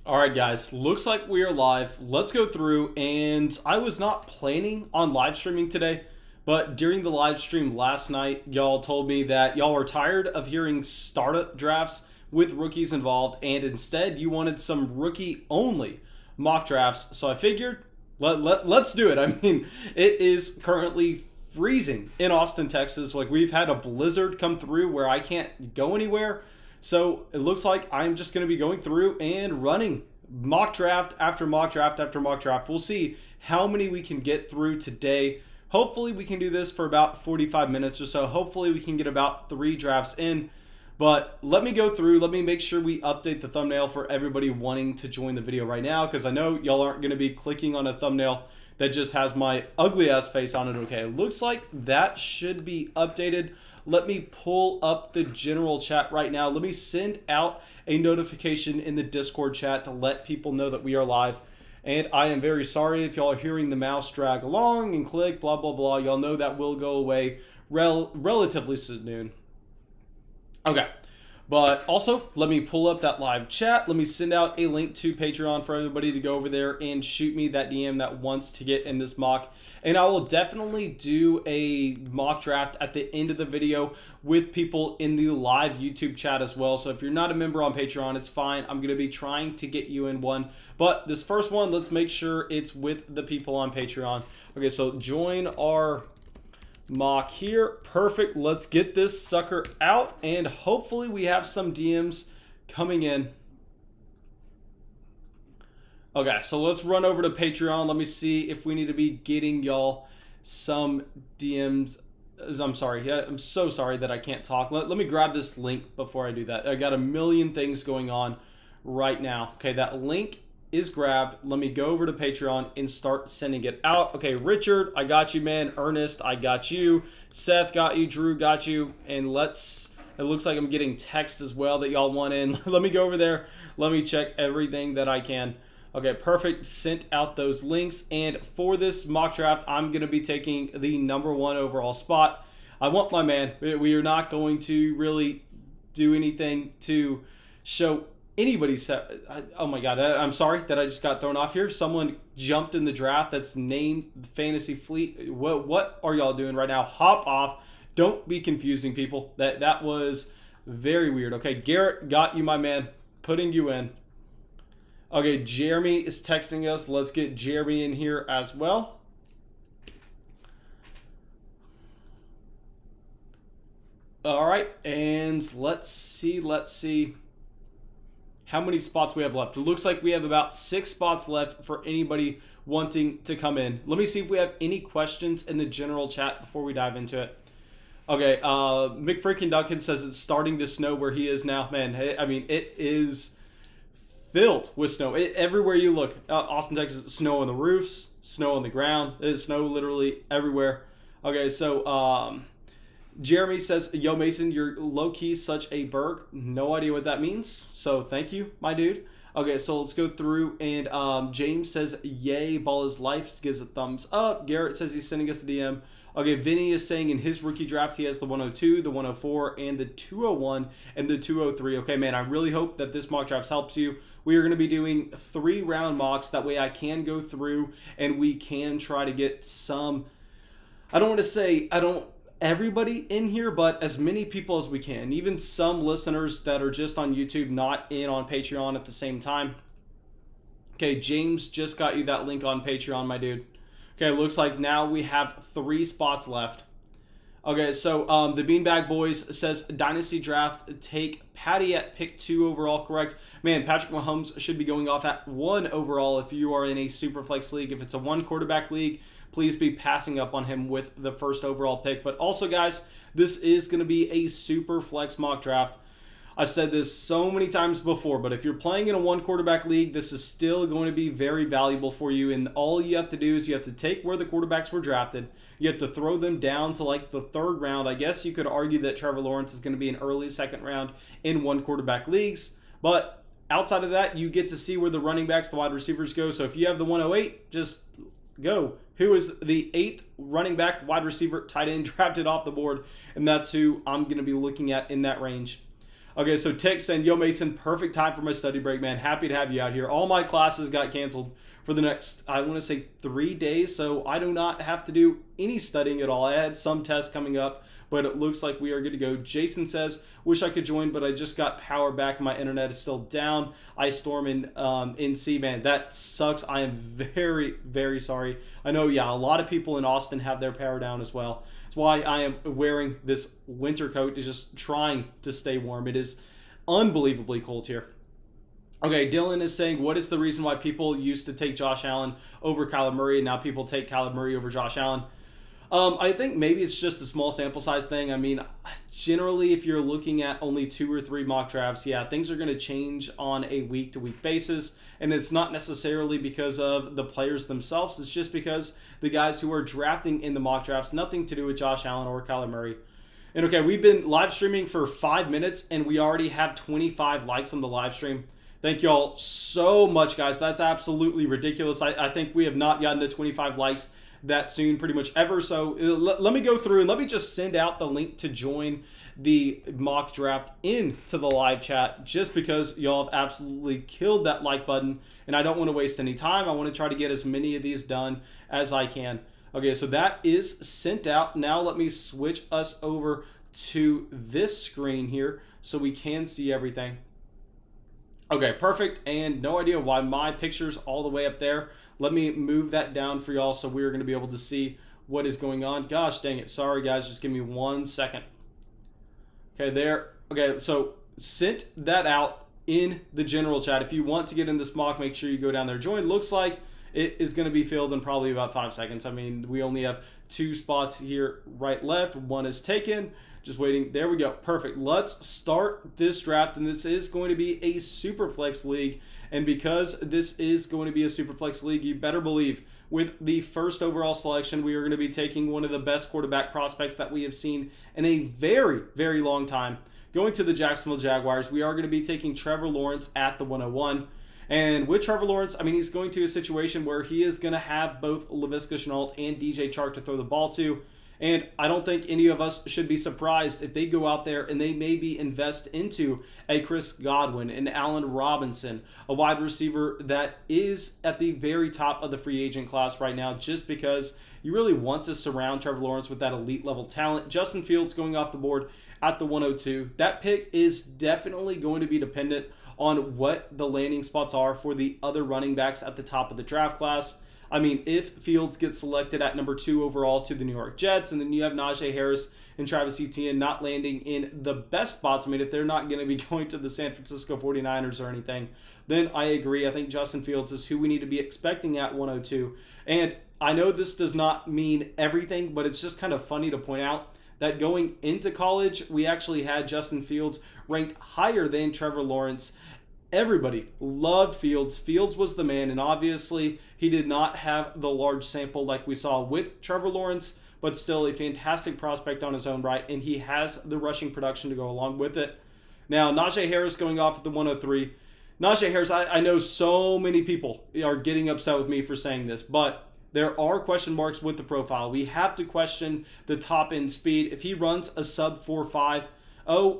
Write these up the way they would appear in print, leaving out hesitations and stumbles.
Alright guys, looks like we are live. Let's go through, and I was not planning on live streaming today, but during the live stream last night, y'all told me that y'all were tired of hearing startup drafts with rookies involved, and instead you wanted some rookie-only mock drafts. So I figured, let's do it. I mean, it is currently freezing in Austin, Texas. Like, we've had a blizzard come through where I can't go anywhere. So it looks like I'm just going to be going through and running mock draft after mock draft after mock draft. We'll see how many we can get through today. Hopefully we can do this for about 45 minutes or so. Hopefully we can get about 3 drafts in. But let me go through. Let me make sure we update the thumbnail for everybody wanting to join the video right now, because I know y'all aren't going to be clicking on a thumbnail that just has my ugly ass face on it. Okay, it looks like that should be updated. Let me pull up the general chat right now. Let me send out a notification in the Discord chat to let people know that we are live. And I am very sorry if y'all are hearing the mouse drag along and click, blah, blah, blah. Y'all know that will go away relatively soon. Okay. But also, let me pull up that live chat. Let me send out a link to Patreon for everybody to go over there and shoot me that DM that wants to get in this mock. And I will definitely do a mock draft at the end of the video with people in the live YouTube chat as well. So if you're not a member on Patreon, it's fine. I'm going to be trying to get you in one. But this first one, let's make sure it's with the people on Patreon. Okay, so join our mock here. Perfect. Let's get this sucker out, and hopefully we have some DMs coming in. Okay, so let's run over to Patreon. Let me see if we need to be getting y'all some DMs. I'm sorry. Yeah, I'm so sorry that I can't talk. Let me grab this link before I do that. I got a million things going on right now. Okay, that link is grabbed. Let me go over to Patreon and start sending it out. Okay, Richard, I got you, man. Ernest, I got you. Seth got you. Drew got you. And it looks like I'm getting text as well that y'all want in. Let me go over there. Let me check everything that I can. Okay, perfect. Sent out those links. And for this mock draft, I'm going to be taking the #1 overall spot. I want my man. We are not going to really do anything to show anybody's. Oh my god, I'm sorry that I just got thrown off here. Someone jumped in the draft that's named Fantasy Fleet. What are y'all doing right now? Hop off. Don't be confusing people. That was very weird. Okay, Garrett, got you, my man. Putting you in. Okay, Jeremy is texting us. Let's get Jeremy in here as well. All right, and let's see how many spots we have left. It looks like we have about 6 spots left for anybody wanting to come in. Let me see if we have any questions in the general chat before we dive into it. Okay, McFreaking Duncan says it's starting to snow where he is now. Man, I mean, it is filled with snow. Everywhere you look, Austin, Texas, snow on the roofs, snow on the ground. There's snow literally everywhere. Okay, so Jeremy says, yo, Mason, you're low-key such a Berg. No idea what that means, so thank you, my dude. Okay, so let's go through, and James says, yay, ball is life, gives a thumbs up. Garrett says he's sending us a DM. Okay, Vinny is saying in his rookie draft he has the 102, the 104, and the 201, and the 203. Okay, man, I really hope that this mock draft helps you. We are going to be doing 3-round mocks. That way I can go through, and we can try to get some, I don't want to say, everybody in here, but as many people as we can. Even some listeners that are just on YouTube, not in on Patreon at the same time. Okay, James just got you that link on Patreon, my dude. Okay, looks like now we have 3 spots left. Okay, so the Beanbag Boys says Dynasty draft, take Patty at pick 2 overall, correct? Man, Patrick Mahomes should be going off at 1 overall if you are in a super flex league. If it's a 1 quarterback league, please be passing up on him with the 1st overall pick. But also, guys, this is going to be a super flex mock draft. I've said this so many times before, but if you're playing in a 1 quarterback league, this is still going to be very valuable for you. And all you have to do is you have to take where the quarterbacks were drafted. You have to throw them down to like the 3rd round. I guess you could argue that Trevor Lawrence is going to be an early 2nd round in 1 quarterback leagues. But outside of that, you get to see where the running backs, the wide receivers go. So if you have the 108, just go. Who is the 8th running back, wide receiver, tight end drafted off the board? And that's who I'm going to be looking at in that range. Okay, so Tick saying, yo, Mason, perfect time for my study break, man. Happy to have you out here. All my classes got canceled for the next, I want to say 3 days, so I do not have to do any studying at all. I had some tests coming up, but it looks like we are good to go. Jason says, wish I could join, but I just got power back and my internet is still down. Ice storm in NC, man. That sucks. I am very, very sorry. I know, yeah, a lot of people in Austin have their power down as well. That's why I am wearing this winter coat, is just trying to stay warm. It is unbelievably cold here. Okay, Dylan is saying, what is the reason why people used to take Josh Allen over Kyler Murray and now people take Kyler Murray over Josh Allen? I think maybe it's just a small sample size thing. I mean, generally, if you're looking at only 2 or 3 mock drafts, yeah, things are going to change on a week-to-week basis. And it's not necessarily because of the players themselves. It's just because the guys who are drafting in the mock drafts, nothing to do with Josh Allen or Kyler Murray. And okay, we've been live streaming for 5 minutes, and we already have 25 likes on the live stream. Thank you all so much, guys. That's absolutely ridiculous. I think we have not gotten to 25 likes that soon pretty much ever. So let me go through and let me just send out the link to join the mock draft into the live chat, just because y'all have absolutely killed that like button and I don't want to waste any time. I want to try to get as many of these done as I can. Okay, so that is sent out. Now let me switch us over to this screen here so we can see everything. Okay, perfect. And no idea why my picture's all the way up there. Let me move that down for y'all so we're going to be able to see what is going on. Gosh dang it. Sorry, guys. Just give me 1 second. Okay, there. Okay, so sent that out in the general chat. If you want to get in this mock, make sure you go down there. Join. Looks like it is going to be filled in probably about 5 seconds. I mean, we only have 2 spots here, right, left. 1 is taken. Just waiting. There we go. Perfect. Let's start this draft, and this is going to be a Superflex League. And because this is going to be a Superflex League, you better believe with the first overall selection, we are going to be taking one of the best quarterback prospects that we have seen in a very, very long time. Going to the Jacksonville Jaguars, we are going to be taking Trevor Lawrence at the 101. And with Trevor Lawrence, I mean, he's going to a situation where he is going to have both Laviska Shenault and DJ Chark to throw the ball to. And I don't think any of us should be surprised if they go out there and they maybe invest into a Chris Godwin, an Allen Robinson, a wide receiver that is at the very top of the free agent class right now, just because you really want to surround Trevor Lawrence with that elite level talent. Justin Fields going off the board at the 102. That pick is definitely going to be dependent on what the landing spots are for the other running backs at the top of the draft class. I mean, if Fields gets selected at number 2 overall to the New York Jets, and then you have Najee Harris and Travis Etienne not landing in the best spots, I mean, if they're not going to be going to the San Francisco 49ers or anything, then I agree. I think Justin Fields is who we need to be expecting at 102. And I know this does not mean everything, but it's just kind of funny to point out that going into college, we actually had Justin Fields ranked higher than Trevor Lawrence. Everybody loved Fields. Fields was the man, and obviously he did not have the large sample like we saw with Trevor Lawrence, but still a fantastic prospect on his own right, and he has the rushing production to go along with it. Now, Najee Harris going off at the 103. Najee Harris, I know so many people are getting upset with me for saying this, but there are question marks with the profile. We have to question the top end speed. If he runs a sub 4.5,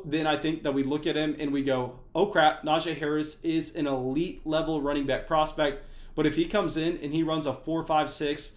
then I think that we look at him and we go, oh crap, Najee Harris is an elite level running back prospect. But if he comes in and he runs a 4.56,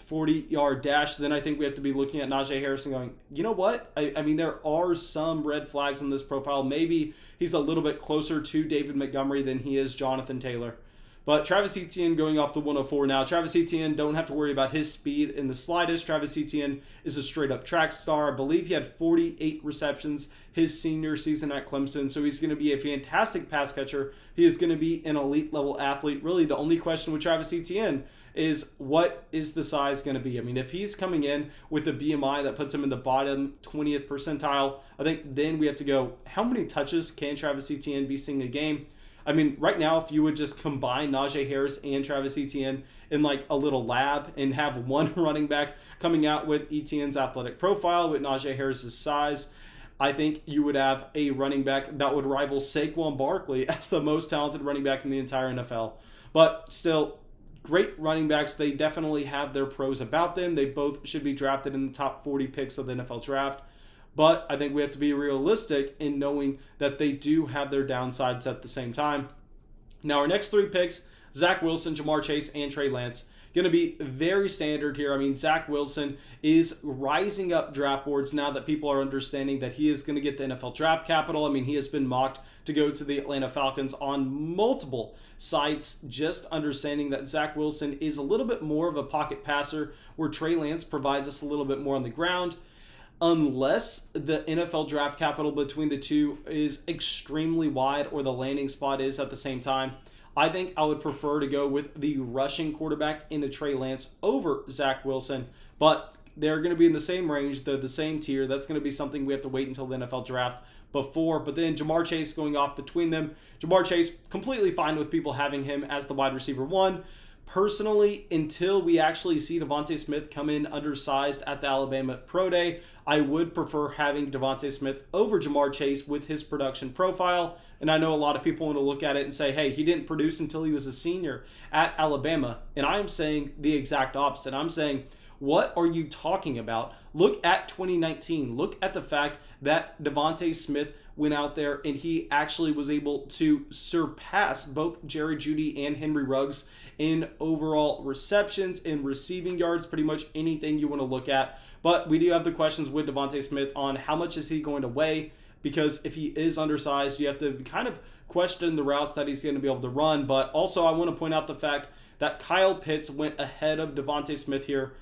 40-yard dash, then I think we have to be looking at Najee Harris and going, you know what? I mean, there are some red flags on this profile. Maybe he's a little bit closer to David Montgomery than he is Jonathan Taylor. But Travis Etienne going off the 104 now. Travis Etienne, don't have to worry about his speed in the slightest. Travis Etienne is a straight-up track star. I believe he had 48 receptions his senior season at Clemson, so he's going to be a fantastic pass catcher. He is going to be an elite-level athlete. Really, the only question with Travis Etienne is what is the size going to be? I mean, if he's coming in with a BMI that puts him in the bottom 20th percentile, I think then we have to go, how many touches can Travis Etienne be seeing a game? I mean, right now, if you would just combine Najee Harris and Travis Etienne in like a little lab and have one running back coming out with Etienne's athletic profile, with Najee Harris's size, I think you would have a running back that would rival Saquon Barkley as the most talented running back in the entire NFL. But still, great running backs. They definitely have their pros about them. They both should be drafted in the top 40 picks of the NFL draft. But I think we have to be realistic in knowing that they do have their downsides at the same time. Now, our next 3 picks, Zach Wilson, Ja'Marr Chase, and Trey Lance, going to be very standard here. I mean, Zach Wilson is rising up draft boards now that people are understanding that he is going to get the NFL draft capital. I mean, he has been mocked to go to the Atlanta Falcons on multiple sites, just understanding that Zach Wilson is a little bit more of a pocket passer, where Trey Lance provides us a little bit more on the ground. Unless the NFL draft capital between the two is extremely wide, or the landing spot is at the same time, I think I would prefer to go with the rushing quarterback into Trey Lance over Zach Wilson. But they're going to be in the same range. They're the same tier. That's going to be something we have to wait until the NFL draft before. But then Ja'Marr Chase going off between them. Ja'Marr Chase, completely fine with people having him as the wide receiver 1. Personally, until we actually see Devontae Smith come in undersized at the Alabama Pro Day, I would prefer having Devontae Smith over Ja'Marr Chase with his production profile. And I know a lot of people want to look at it and say, hey, he didn't produce until he was a senior at Alabama. And I am saying the exact opposite. I'm saying, what are you talking about? Look at 2019. Look at the fact that Devontae Smith went out there and he actually was able to surpass both Jerry Jeudy and Henry Ruggs in overall receptions and receiving yards, pretty much anything you want to look at. But we do have the questions with Devontae Smith on how much is he going to weigh, because if he is undersized, you have to kind of question the routes that he's going to be able to run. But also I want to point out the fact that Kyle Pitts went ahead of Devontae Smith here,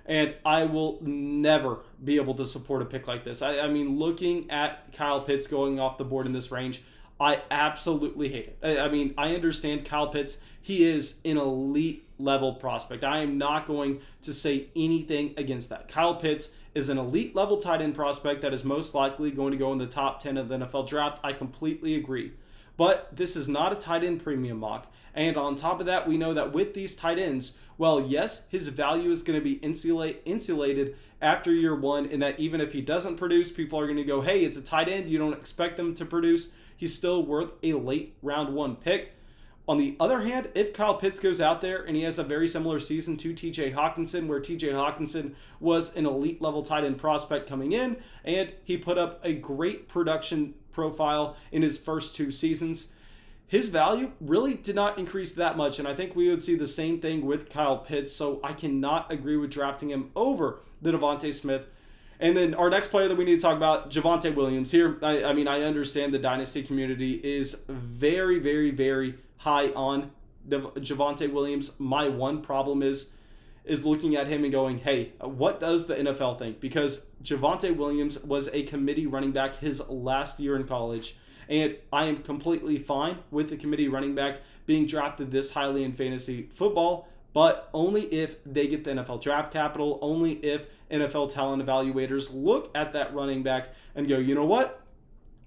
and I will never be able to support a pick like this. I mean, looking at Kyle Pitts going off the board in this range, I absolutely hate it. I mean, I understand Kyle Pitts. He is an elite level prospect. I am not going to say anything against that. Kyle Pitts is an elite level tight end prospect that is most likely going to go in the top 10 of the NFL draft. I completely agree. But this is not a tight end premium mock. And on top of that, we know that with these tight ends, well, yes, his value is going to be insulated after year 1, in that even if he doesn't produce, people are going to go, hey, it's a tight end. You don't expect them to produce. He's still worth a late round 1 pick. On the other hand, if Kyle Pitts goes out there and he has a very similar season to TJ Hawkinson, where TJ Hawkinson was an elite level tight end prospect coming in, and he put up a great production profile in his first 2 seasons, his value really did not increase that much. And I think we would see the same thing with Kyle Pitts. So I cannot agree with drafting him over the Devontae Smith. And then our next player that we need to talk about, Javonte Williams here. I mean, I understand the Dynasty community is very, very, very high on Javonte Williams. My one problem is looking at him and going, hey, what does the NFL think? Because Javonte Williams was a committee running back his last year in college. And I am completely fine with the committee running back being drafted this highly in fantasy football, but only if they get the NFL draft capital, only if NFL talent evaluators look at that running back and go, you know what?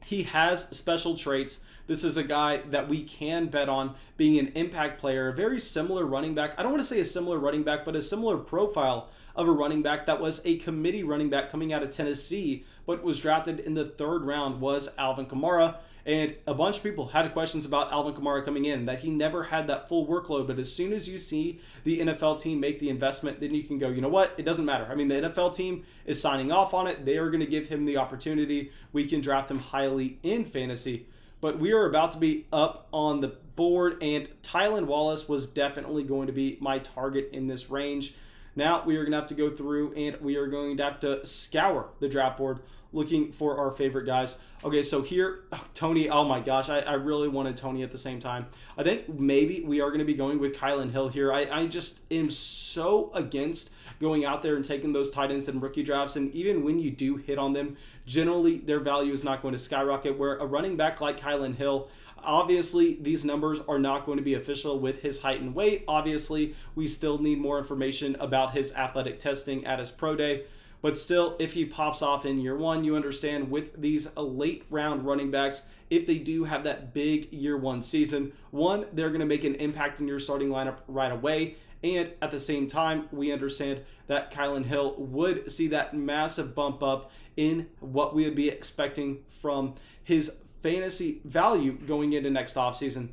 He has special traits. This is a guy that we can bet on being an impact player, a very similar running back. I don't want to say a similar running back, but a similar profile of a running back that was a committee running back coming out of Tennessee, but was drafted in the 3rd round, was Alvin Kamara. And a bunch of people had questions about Alvin Kamara coming in, that he never had that full workload. But as soon as you see the NFL team make the investment, then you can go, you know what? It doesn't matter. I mean, the NFL team is signing off on it. They are going to give him the opportunity. We can draft him highly in fantasy. But we are about to be up on the board, and Tylan Wallace was definitely going to be my target in this range. Now we are going to have to go through and we are going to have to scour the draft board looking for our favorite guys. Okay, so here, Tony, oh my gosh, I really wanted Tony at the same time. I think maybe we are going to be going with Kylan Hill here. I just am so against going out there and taking those tight ends in rookie drafts, and even when you do hit on them, generally their value is not going to skyrocket, where a running back like Kylan Hill, obviously these numbers are not going to be official with his height and weight. Obviously, we still need more information about his athletic testing at his pro day. But still, if he pops off in year 1, you understand with these late round running backs, if they do have that big year 1 season, 1, they're going to make an impact in your starting lineup right away. And at the same time, we understand that Kylan Hill would see that massive bump up in what we would be expecting from his fantasy value going into next offseason.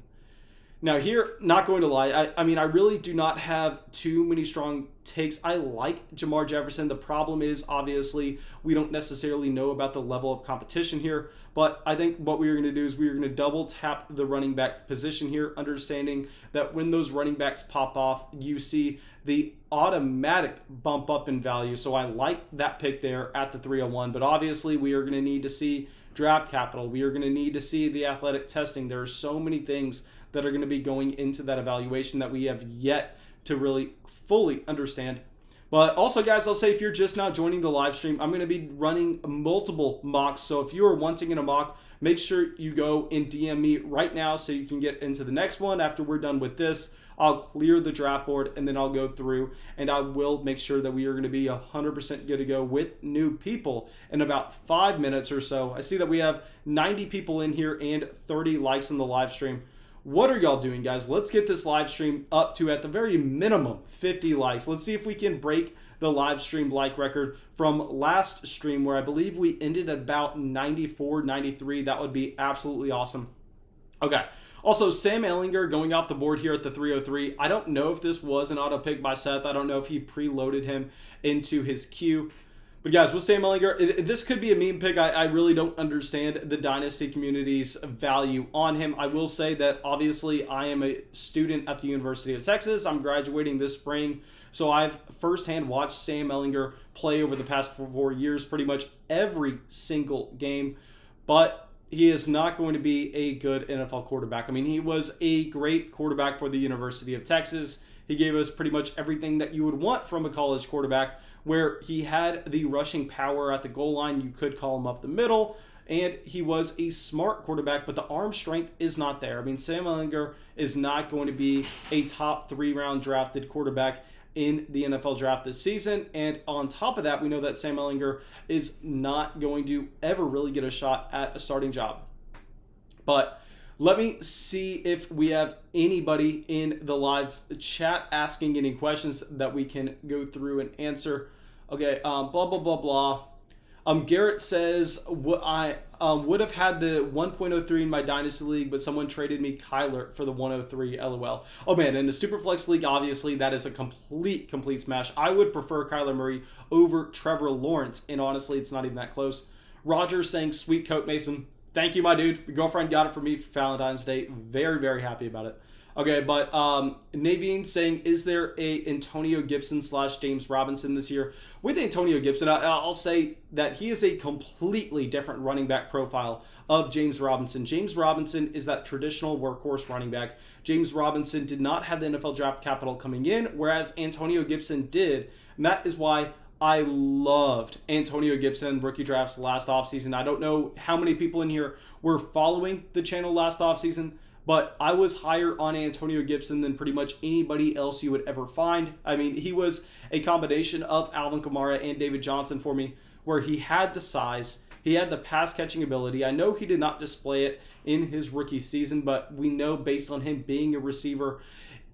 Now here, not going to lie, I mean, I really do not have too many strong takes. I like Jamar Jefferson. The problem is, obviously, we don't necessarily know about the level of competition here. But I think what we're going to do is we're going to double tap the running back position here, understanding that when those running backs pop off, you see the automatic bump up in value. So I like that pick there at the 301. But obviously, we are going to need to see draft capital. We are going to need to see the athletic testing. There are so many things that are going to be going into that evaluation that we have yet to really fully understand. But also, guys, I'll say if you're just now joining the live stream, I'm going to be running multiple mocks. So if you are wanting in a mock, make sure you go and DM me right now so you can get into the next one. After we're done with this, I'll clear the draft board and then I'll go through and I will make sure that we are going to be 100% good to go with new people in about 5 minutes or so. I see that we have 90 people in here and 30 likes on the live stream. What are y'all doing, guys? Let's get this live stream up to, at the very minimum, 50 likes. Let's see if we can break the live stream like record from last stream where I believe we ended at about 94, 93. That would be absolutely awesome. Okay. Also, Sam Ehlinger going off the board here at the 303. I don't know if this was an auto pick by Seth. I don't know if he preloaded him into his queue. But guys, with Sam Ehlinger, this could be a meme pick. I really don't understand the Dynasty community's value on him. I will say that obviously I am a student at the University of Texas. I'm graduating this spring. So I've firsthand watched Sam Ehlinger play over the past 4 years, pretty much every single game. But he is not going to be a good NFL quarterback. I mean, he was a great quarterback for the University of Texas. He gave us pretty much everything that you would want from a college quarterback, where he had the rushing power at the goal line. You could call him up the middle, and he was a smart quarterback, but the arm strength is not there. I mean, Sam Ehlinger is not going to be a top 3-round drafted quarterback in the NFL draft this season. And on top of that, we know that Sam Ehlinger is not going to ever really get a shot at a starting job. But let me see if we have anybody in the live chat asking any questions that we can go through and answer. Okay, blah, blah, blah, blah. Garrett says, I would have had the 1.03 in my Dynasty League, but someone traded me Kyler for the 103, LOL. Oh, man, in the Superflex League, obviously, that is a complete smash. I would prefer Kyler Murray over Trevor Lawrence, and honestly, it's not even that close. Roger saying, sweet coat, Mason. Thank you, my dude. Your girlfriend got it for me for Valentine's Day. Very, very happy about it. Okay, but Naveen saying, is there a Antonio Gibson / James Robinson this year? With Antonio Gibson, I'll say that he is a completely different running back profile of James Robinson. James Robinson is that traditional workhorse running back. James Robinson did not have the NFL draft capital coming in, whereas Antonio Gibson did. And that is why I loved Antonio Gibson rookie drafts last offseason. I don't know how many people in here were following the channel last offseason, but I was higher on Antonio Gibson than pretty much anybody else you would ever find. I mean, he was a combination of Alvin Kamara and David Johnson for me, where he had the size, he had the pass-catching ability. I know he did not display it in his rookie season, but we know based on him being a receiver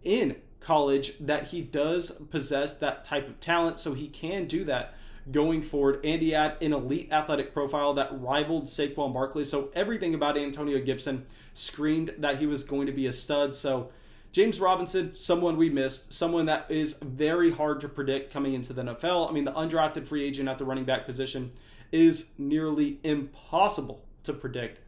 in college that he does possess that type of talent, so he can do that going forward. And he had an elite athletic profile that rivaled Saquon Barkley, so everything about Antonio Gibson screamed that he was going to be a stud. So James Robinson, someone we missed, someone that is very hard to predict coming into the NFL. I mean, the undrafted free agent at the running back position is nearly impossible to predict.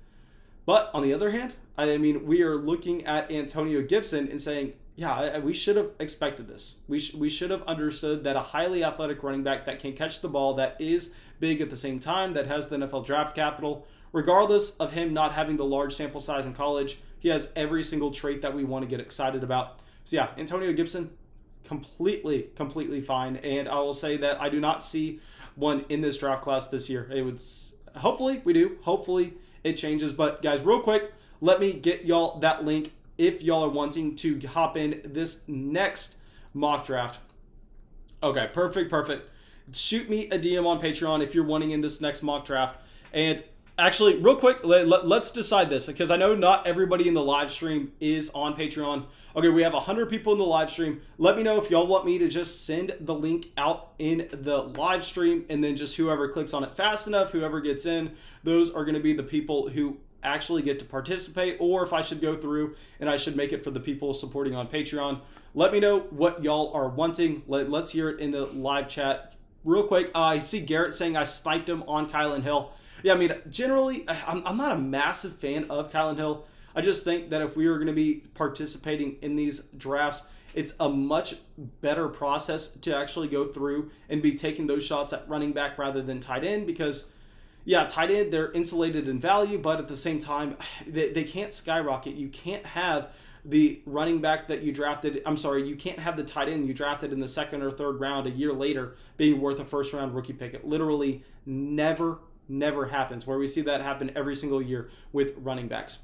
But on the other hand, I mean, we are looking at Antonio Gibson and saying, yeah, we should have expected this. We should have understood that a highly athletic running back that can catch the ball, that is big at the same time, that has the NFL draft capital, regardless of him not having the large sample size in college, he has every single trait that we want to get excited about. So yeah, Antonio Gibson, completely fine. And I will say that I do not see one in this draft class this year. It would, hopefully we do. Hopefully it changes. But guys, real quick, let me get y'all that link if y'all are wanting to hop in this next mock draft. Okay, perfect. Shoot me a DM on Patreon if you're wanting in this next mock draft. And actually, real quick, let's decide this, because I know not everybody in the live stream is on Patreon. Okay, we have 100 people in the live stream. Let me know if y'all want me to just send the link out in the live stream, and then just whoever clicks on it fast enough, whoever gets in, those are going to be the people who actually get to participate, or if I should go through and I should make it for the people supporting on Patreon. Let me know what y'all are wanting. Let's hear it in the live chat real quick. I see Garrett saying I sniped him on Kylan Hill. Yeah, I mean, generally, I'm not a massive fan of Kylan Hill. I just think that if we were going to be participating in these drafts, it's a much better process to actually go through and be taking those shots at running back rather than tight end, because, yeah, tight end, they're insulated in value, but at the same time, they can't skyrocket. You can't have the running back that you drafted, you can't have the tight end you drafted in the second or third round a year later being worth a first-round rookie pick. It literally never happens, where we see that happen every single year with running backs.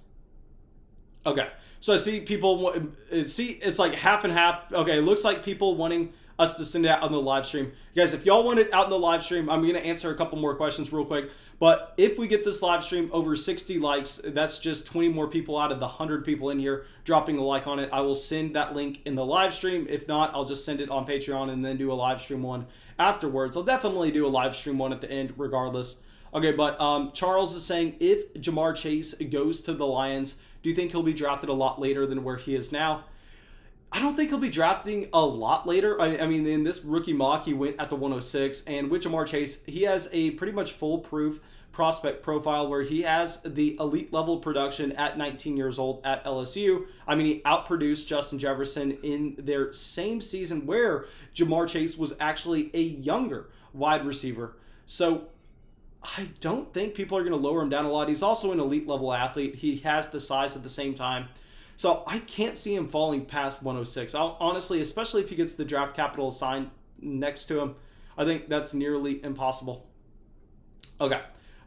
Okay, so I see people, it's like half and half. Okay, it looks like people wanting us to send it out on the live stream. Guys, if y'all want it out in the live stream, I'm going to answer a couple more questions real quick. But if we get this live stream over 60 likes, that's just 20 more people out of the 100 people in here dropping a like on it. I will send that link in the live stream. If not, I'll just send it on Patreon and then do a live stream one afterwards. I'll definitely do a live stream one at the end regardless. Okay, but Charles is saying, if Ja'Marr Chase goes to the Lions, do you think he'll be drafted a lot later than where he is now? I don't think he'll be drafting a lot later. I mean, in this rookie mock, he went at the 106. And with Ja'Marr Chase, he has a pretty much foolproof prospect profile where he has the elite level production at 19 years old at LSU. I mean, he outproduced Justin Jefferson in their same season where Ja'Marr Chase was actually a younger wide receiver. So I don't think people are going to lower him down a lot. He's also an elite level athlete. He has the size at the same time. So I can't see him falling past 106. Honestly, especially if he gets the draft capital assigned next to him, I think that's nearly impossible. Okay.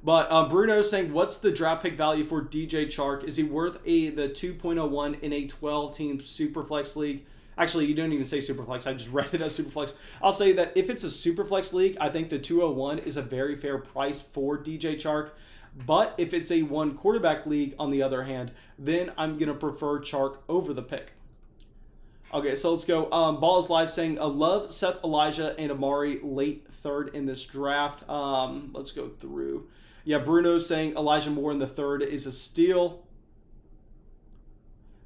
But Bruno's saying, what's the draft pick value for DJ Chark? Is he worth the 2.01 in a 12-team Superflex league? Actually, you don't even say Superflex. I just read it as Superflex. I'll say that if it's a Superflex league, I think the 201 is a very fair price for DJ Chark. But if it's a one quarterback league, on the other hand, then I'm going to prefer Chark over the pick. Okay, so let's go. Ball is live saying, love Seth, Elijah, and Amari late third in this draft. Let's go through. Yeah, Bruno's saying Elijah Moore in the third is a steal.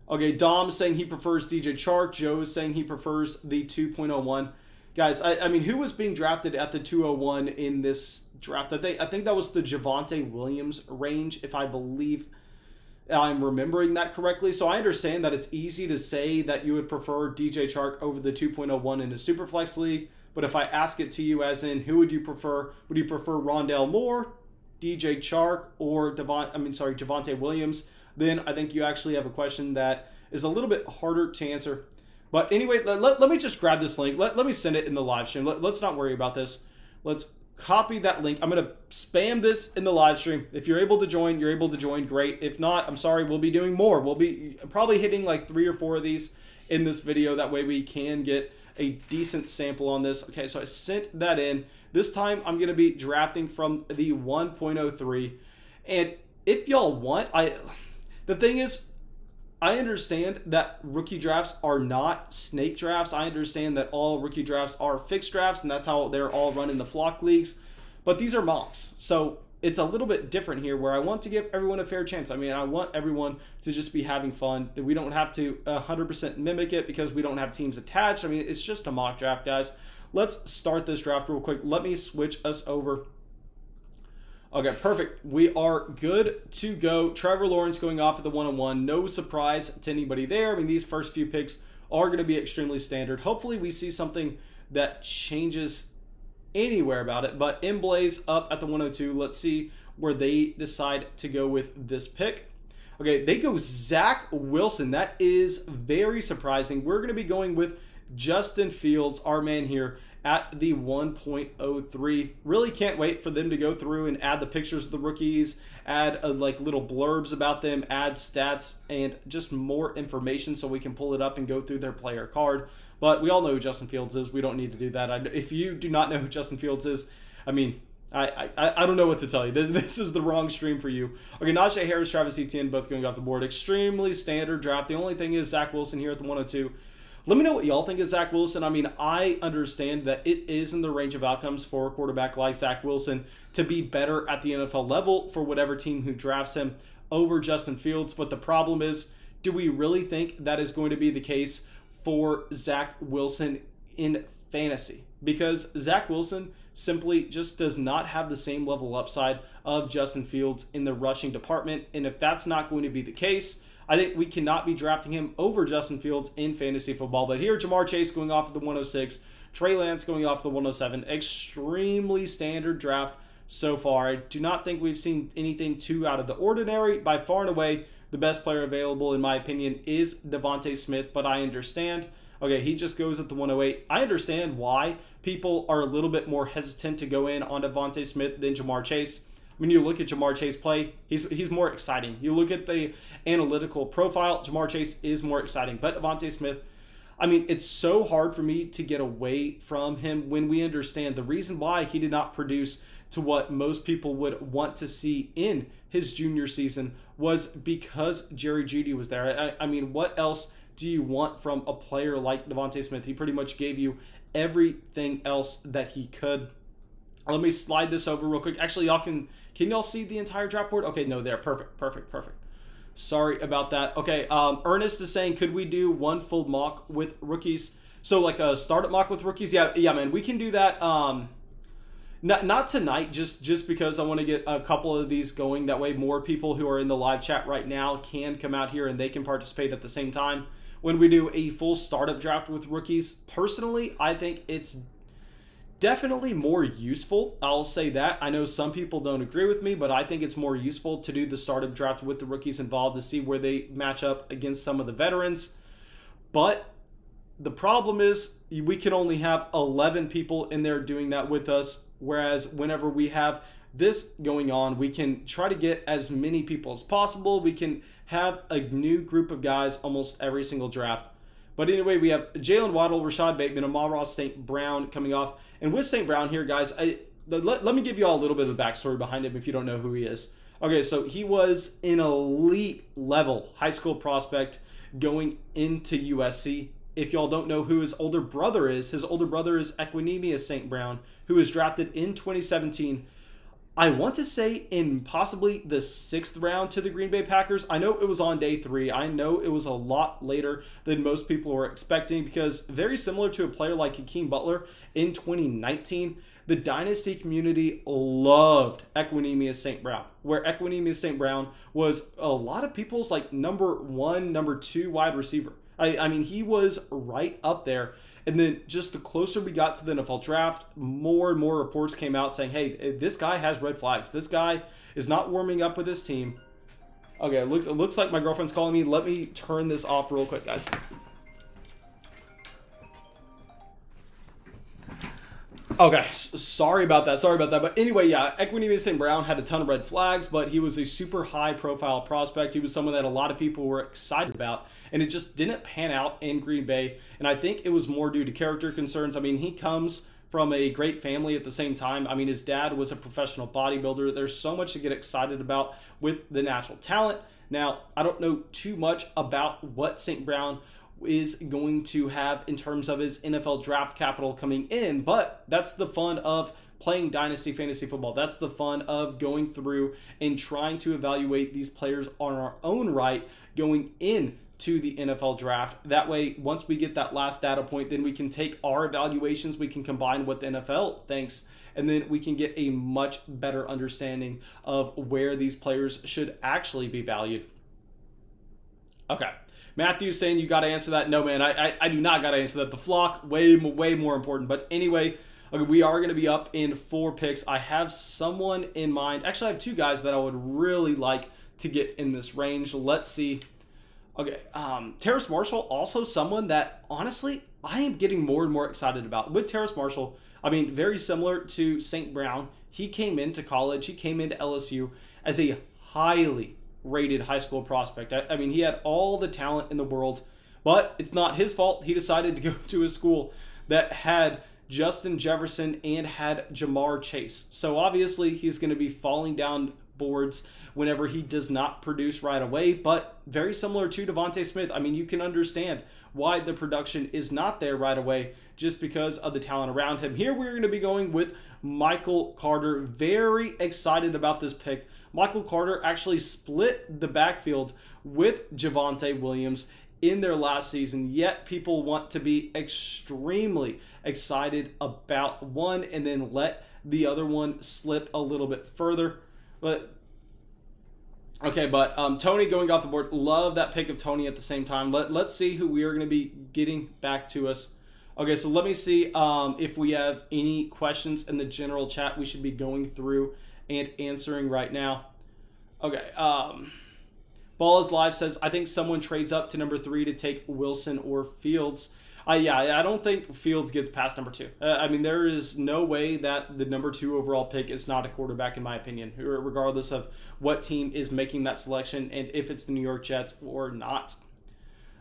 Okay, Dom's saying he prefers DJ Chark. Joe is saying he prefers the 2.01. Guys, I mean, who was being drafted at the 201 in this draft? I think that was the Javonte Williams range, if I believe I'm remembering that correctly. So I understand that it's easy to say that you would prefer DJ Chark over the 2.01 in a Superflex league. But if I ask it to you as in, who would you prefer? Would you prefer Rondale Moore, DJ Chark, or Javonte Williams? Then I think you actually have a question that is a little bit harder to answer. But anyway, let me just grab this link. Let me send it in the live stream. Let's not worry about this. Let's copy that link. I'm going to spam this in the live stream. If you're able to join, you're able to join. Great. If not, I'm sorry. We'll be doing more. We'll be probably hitting like 3 or 4 of these in this video. That way we can get a decent sample on this. Okay, so I sent that in. This time I'm going to be drafting from the 1.03. And if y'all want, the thing is, I understand that rookie drafts are not snake drafts. I understand that all rookie drafts are fixed drafts, and that's how they're all run in the flock leagues. But these are mocks, so it's a little bit different here where I want to give everyone a fair chance. I mean, I want everyone to just be having fun. That we don't have to 100% mimic it because we don't have teams attached. I mean, it's just a mock draft, guys. Let's start this draft real quick. Let me switch us over. Okay, perfect. We are good to go. Trevor Lawrence going off at the 101. No surprise to anybody there. I mean, these first few picks are going to be extremely standard. Hopefully, we see something that changes anywhere about it. But Mblaze up at the 102. Let's see where they decide to go with this pick. Okay, they go Zach Wilson. That is very surprising. We're going to be going with Justin Fields, our man here, at the 1.03. Really can't wait for them to go through and add the pictures of the rookies, add like little blurbs about them, add stats, and just more information so we can pull it up and go through their player card. But we all know who Justin Fields is. We don't need to do that. If you do not know who Justin Fields is, I mean, I don't know what to tell you. This is the wrong stream for you. Okay, Najee Harris, Travis Etienne, both going off the board. Extremely standard draft. The only thing is Zach Wilson here at the 102. Let me know what y'all think of Zach Wilson. I mean, I understand that it is in the range of outcomes for a quarterback like Zach Wilson to be better at the NFL level for whatever team who drafts him. over Justin Fields. But the problem is, do we really think that is going to be the case for Zach Wilson in fantasy? Because Zach Wilson simply just does not have the same level upside of Justin Fields in the rushing department. And if that's not going to be the case, I think we cannot be drafting him over Justin Fields in fantasy football. But here, Jamar Chase going off of the 106, Trey Lance going off the 107. Extremely standard draft so far. I do not think we've seen anything too out of the ordinary. By far and away, the best player available, in my opinion, is Devontae Smith, but I understand. Okay, he just goes at the 108. I understand why people are a little bit more hesitant to go in on Devontae Smith than Jamar Chase. When you look at Jamar Chase play, he's more exciting. You look at the analytical profile, Jamar Chase is more exciting. But Devontae Smith, I mean, it's so hard for me to get away from him when we understand the reason why he did not produce to what most people would want to see in his junior season was because Jerry Jeudy was there. I mean, what else do you want from a player like Devontae Smith? He pretty much gave you everything else that he could. Let me slide this over real quick. Actually, y'all can y'all see the entire draft board? Okay, no, there. Perfect. Sorry about that. Okay, Ernest is saying, could we do one full mock with rookies? So like a startup mock with rookies? Yeah, man, we can do that. Not tonight, just because I want to get a couple of these going. That way more people who are in the live chat right now can come out here and they can participate at the same time. When we do a full startup draft with rookies, personally, I think it's definitely more useful. I'll say that. I know some people don't agree with me, but I think it's more useful to do the startup draft with the rookies involved to see where they match up against some of the veterans. But the problem is we can only have 11 people in there doing that with us, whereas whenever we have this going on, we can try to get as many people as possible. We can have a new group of guys almost every single draft. But anyway, we have Jalen Waddle, Rashad Bateman, Amon-Ra St. Brown coming off. And with St. Brown here, guys, let me give you all a little bit of the backstory behind him if you don't know who he is. Okay, so he was an elite level high school prospect going into USC. If y'all don't know who his older brother is Equanimeous St. Brown, who was drafted in 2017. I want to say in possibly the 6th round to the Green Bay Packers. I know it was on day 3. I know it was a lot later than most people were expecting because very similar to a player like Hakeem Butler in 2019, the Dynasty community loved Equanimeous St. Brown, where Equanimeous St. Brown was a lot of people's like number 1, number 2 wide receiver. I mean, he was right up there. And then just the closer we got to the NFL draft, more and more reports came out saying, hey, this guy has red flags. This guy is not warming up with his team. Okay, it looks like my girlfriend's calling me. Let me turn this off real quick, guys. Okay, sorry about that. But anyway, yeah, Equanimeous St. Brown had a ton of red flags, but he was a super high-profile prospect. He was someone that a lot of people were excited about, and it just didn't pan out in Green Bay. And I think it was more due to character concerns. I mean, he comes from a great family at the same time. I mean, his dad was a professional bodybuilder. There's so much to get excited about with the natural talent. Now, I don't know too much about what St. Brown is going to have in terms of his NFL draft capital coming in, but that's the fun of playing Dynasty Fantasy Football. That's the fun of going through and trying to evaluate these players on our own right going into the NFL draft. That way, once we get that last data point, then we can take our evaluations, we can combine what the NFL thinks, and then we can get a much better understanding of where these players should actually be valued. Okay. Matthew's saying you got to answer that. No, man, I do not got to answer that. The flock, way more important. But anyway, okay, we are going to be up in 4 picks. I have someone in mind. Actually, I have 2 guys that I would really like to get in this range. Let's see. Okay, Terrace Marshall, also someone that, honestly, I am getting more and more excited about. With Terrace Marshall, I mean, very similar to St. Brown. He came into college. He came into LSU as a highly rated high school prospect. I mean, he had all the talent in the world, but it's not his fault. He decided to go to a school that had Justin Jefferson and had Jamar Chase. So obviously he's going to be falling down boards whenever he does not produce right away, but very similar to Devontae Smith. I mean, you can understand why the production is not there right away just because of the talent around him. Here we're going to be going with Michael Carter. Very excited about this pick. Michael Carter actually split the backfield with Javonte Williams in their last season, yet people want to be extremely excited about one and then let the other one slip a little bit further. But Tony going off the board. Love that pick of Tony at the same time. Let's see who we are going to be getting back to us. Okay, so let me see if we have any questions in the general chat we should be going through and answering right now. Okay, Ball is Live says, I think someone trades up to number 3 to take Wilson or Fields. Yeah, I don't think Fields gets past number 2. I mean, there is no way that the number 2 overall pick is not a quarterback, in my opinion, regardless of what team is making that selection and if it's the New York Jets or not.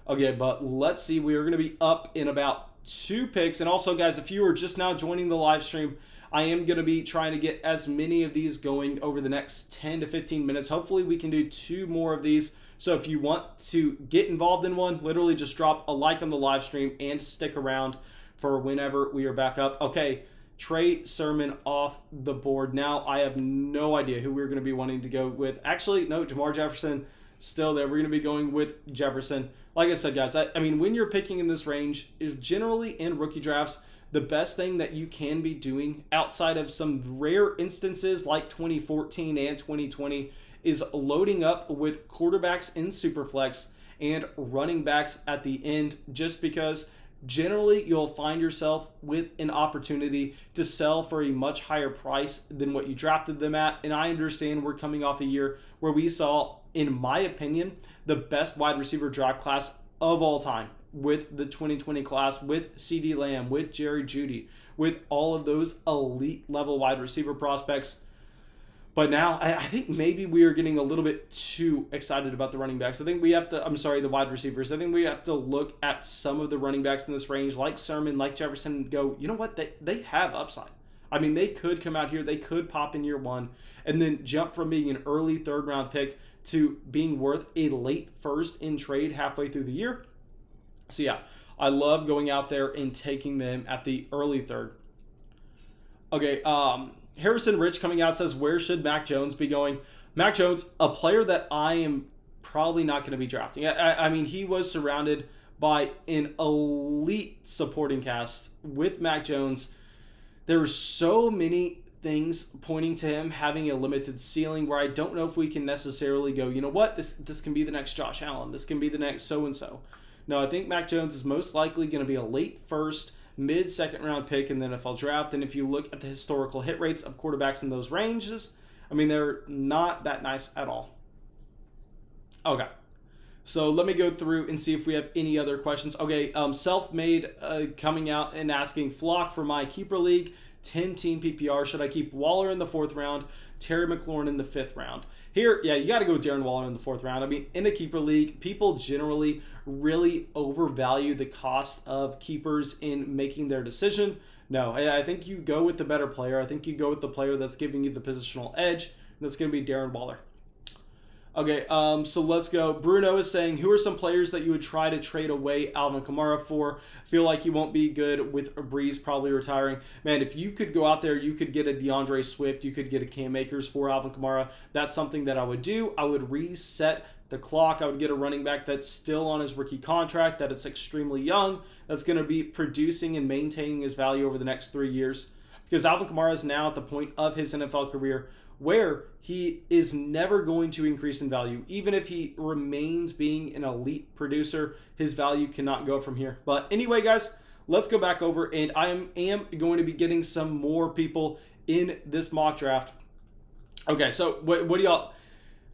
Okay, but let's see. We are going to be up in about 2 picks. And also, guys, if you are just now joining the live stream, I am going to be trying to get as many of these going over the next 10 to 15 minutes. Hopefully, we can do 2 more of these. So if you want to get involved in one, literally just drop a like on the live stream and stick around for whenever we are back up. Okay, Trey Sermon off the board. Now I have no idea who we're going to be wanting to go with. Actually, no, Jamar Jefferson still there. We're going to be going with Jefferson. Like I said, guys, I mean, when you're picking in this range, is generally in rookie drafts, the best thing that you can be doing outside of some rare instances like 2014 and 2020 is loading up with quarterbacks in Superflex and running backs at the end, just because generally you'll find yourself with an opportunity to sell for a much higher price than what you drafted them at. And I understand we're coming off a year where we saw, in my opinion, the best wide receiver draft class of all time, with the 2020 class, with CeeDee Lamb, with Jerry Jeudy, with all of those elite level wide receiver prospects. But now I think maybe we are getting a little bit too excited about the running backs. I think we have to, the wide receivers. I think we have to look at some of the running backs in this range, like Sermon, like Jefferson, and go, you know what, they have upside. I mean, they could come out here, they could pop in year 1, and then jump from being an early 3rd round pick to being worth a late 1st in trade halfway through the year. So yeah, I love going out there and taking them at the early 3rd. Okay, Harrison Rich coming out says, where should Mac Jones be going? Mac Jones, a player that I am probably not going to be drafting. I mean, he was surrounded by an elite supporting cast with Mac Jones. There are so many things pointing to him having a limited ceiling where I don't know if we can necessarily go, you know what, this can be the next Josh Allen. This can be the next so-and-so. No, I think Mac Jones is most likely going to be a late 1st, mid-2nd round pick in the NFL draft. And if you look at the historical hit rates of quarterbacks in those ranges, I mean, they're not that nice at all. Okay, so let me go through and see if we have any other questions. Okay, Self-Made coming out and asking, Flock, for my keeper league, 10-team PPR, should I keep Waller in the 4th round, Terry McLaurin in the 5th round? Here, yeah, you got to go with Darren Waller in the 4th round. I mean, in a keeper league, people generally really overvalue the cost of keepers in making their decision. No, I think you go with the better player. I think you go with the player that's giving you the positional edge, and that's going to be Darren Waller. Okay, so let's go. Bruno is saying, who are some players that you would try to trade away Alvin Kamara for? Feel like he won't be good with Breeze probably retiring. Man, if you could go out there, you could get a DeAndre Swift, you could get a Cam Akers for Alvin Kamara. That's something that I would do. I would reset the clock. I would get a running back that's still on his rookie contract, that is extremely young, that's going to be producing and maintaining his value over the next 3 years. Because Alvin Kamara is now at the point of his NFL career where he is never going to increase in value. Even if he remains being an elite producer, his value cannot go from here. But anyway, guys, let's go back over, and I am going to be getting some more people in this mock draft. Okay, so what do y'all...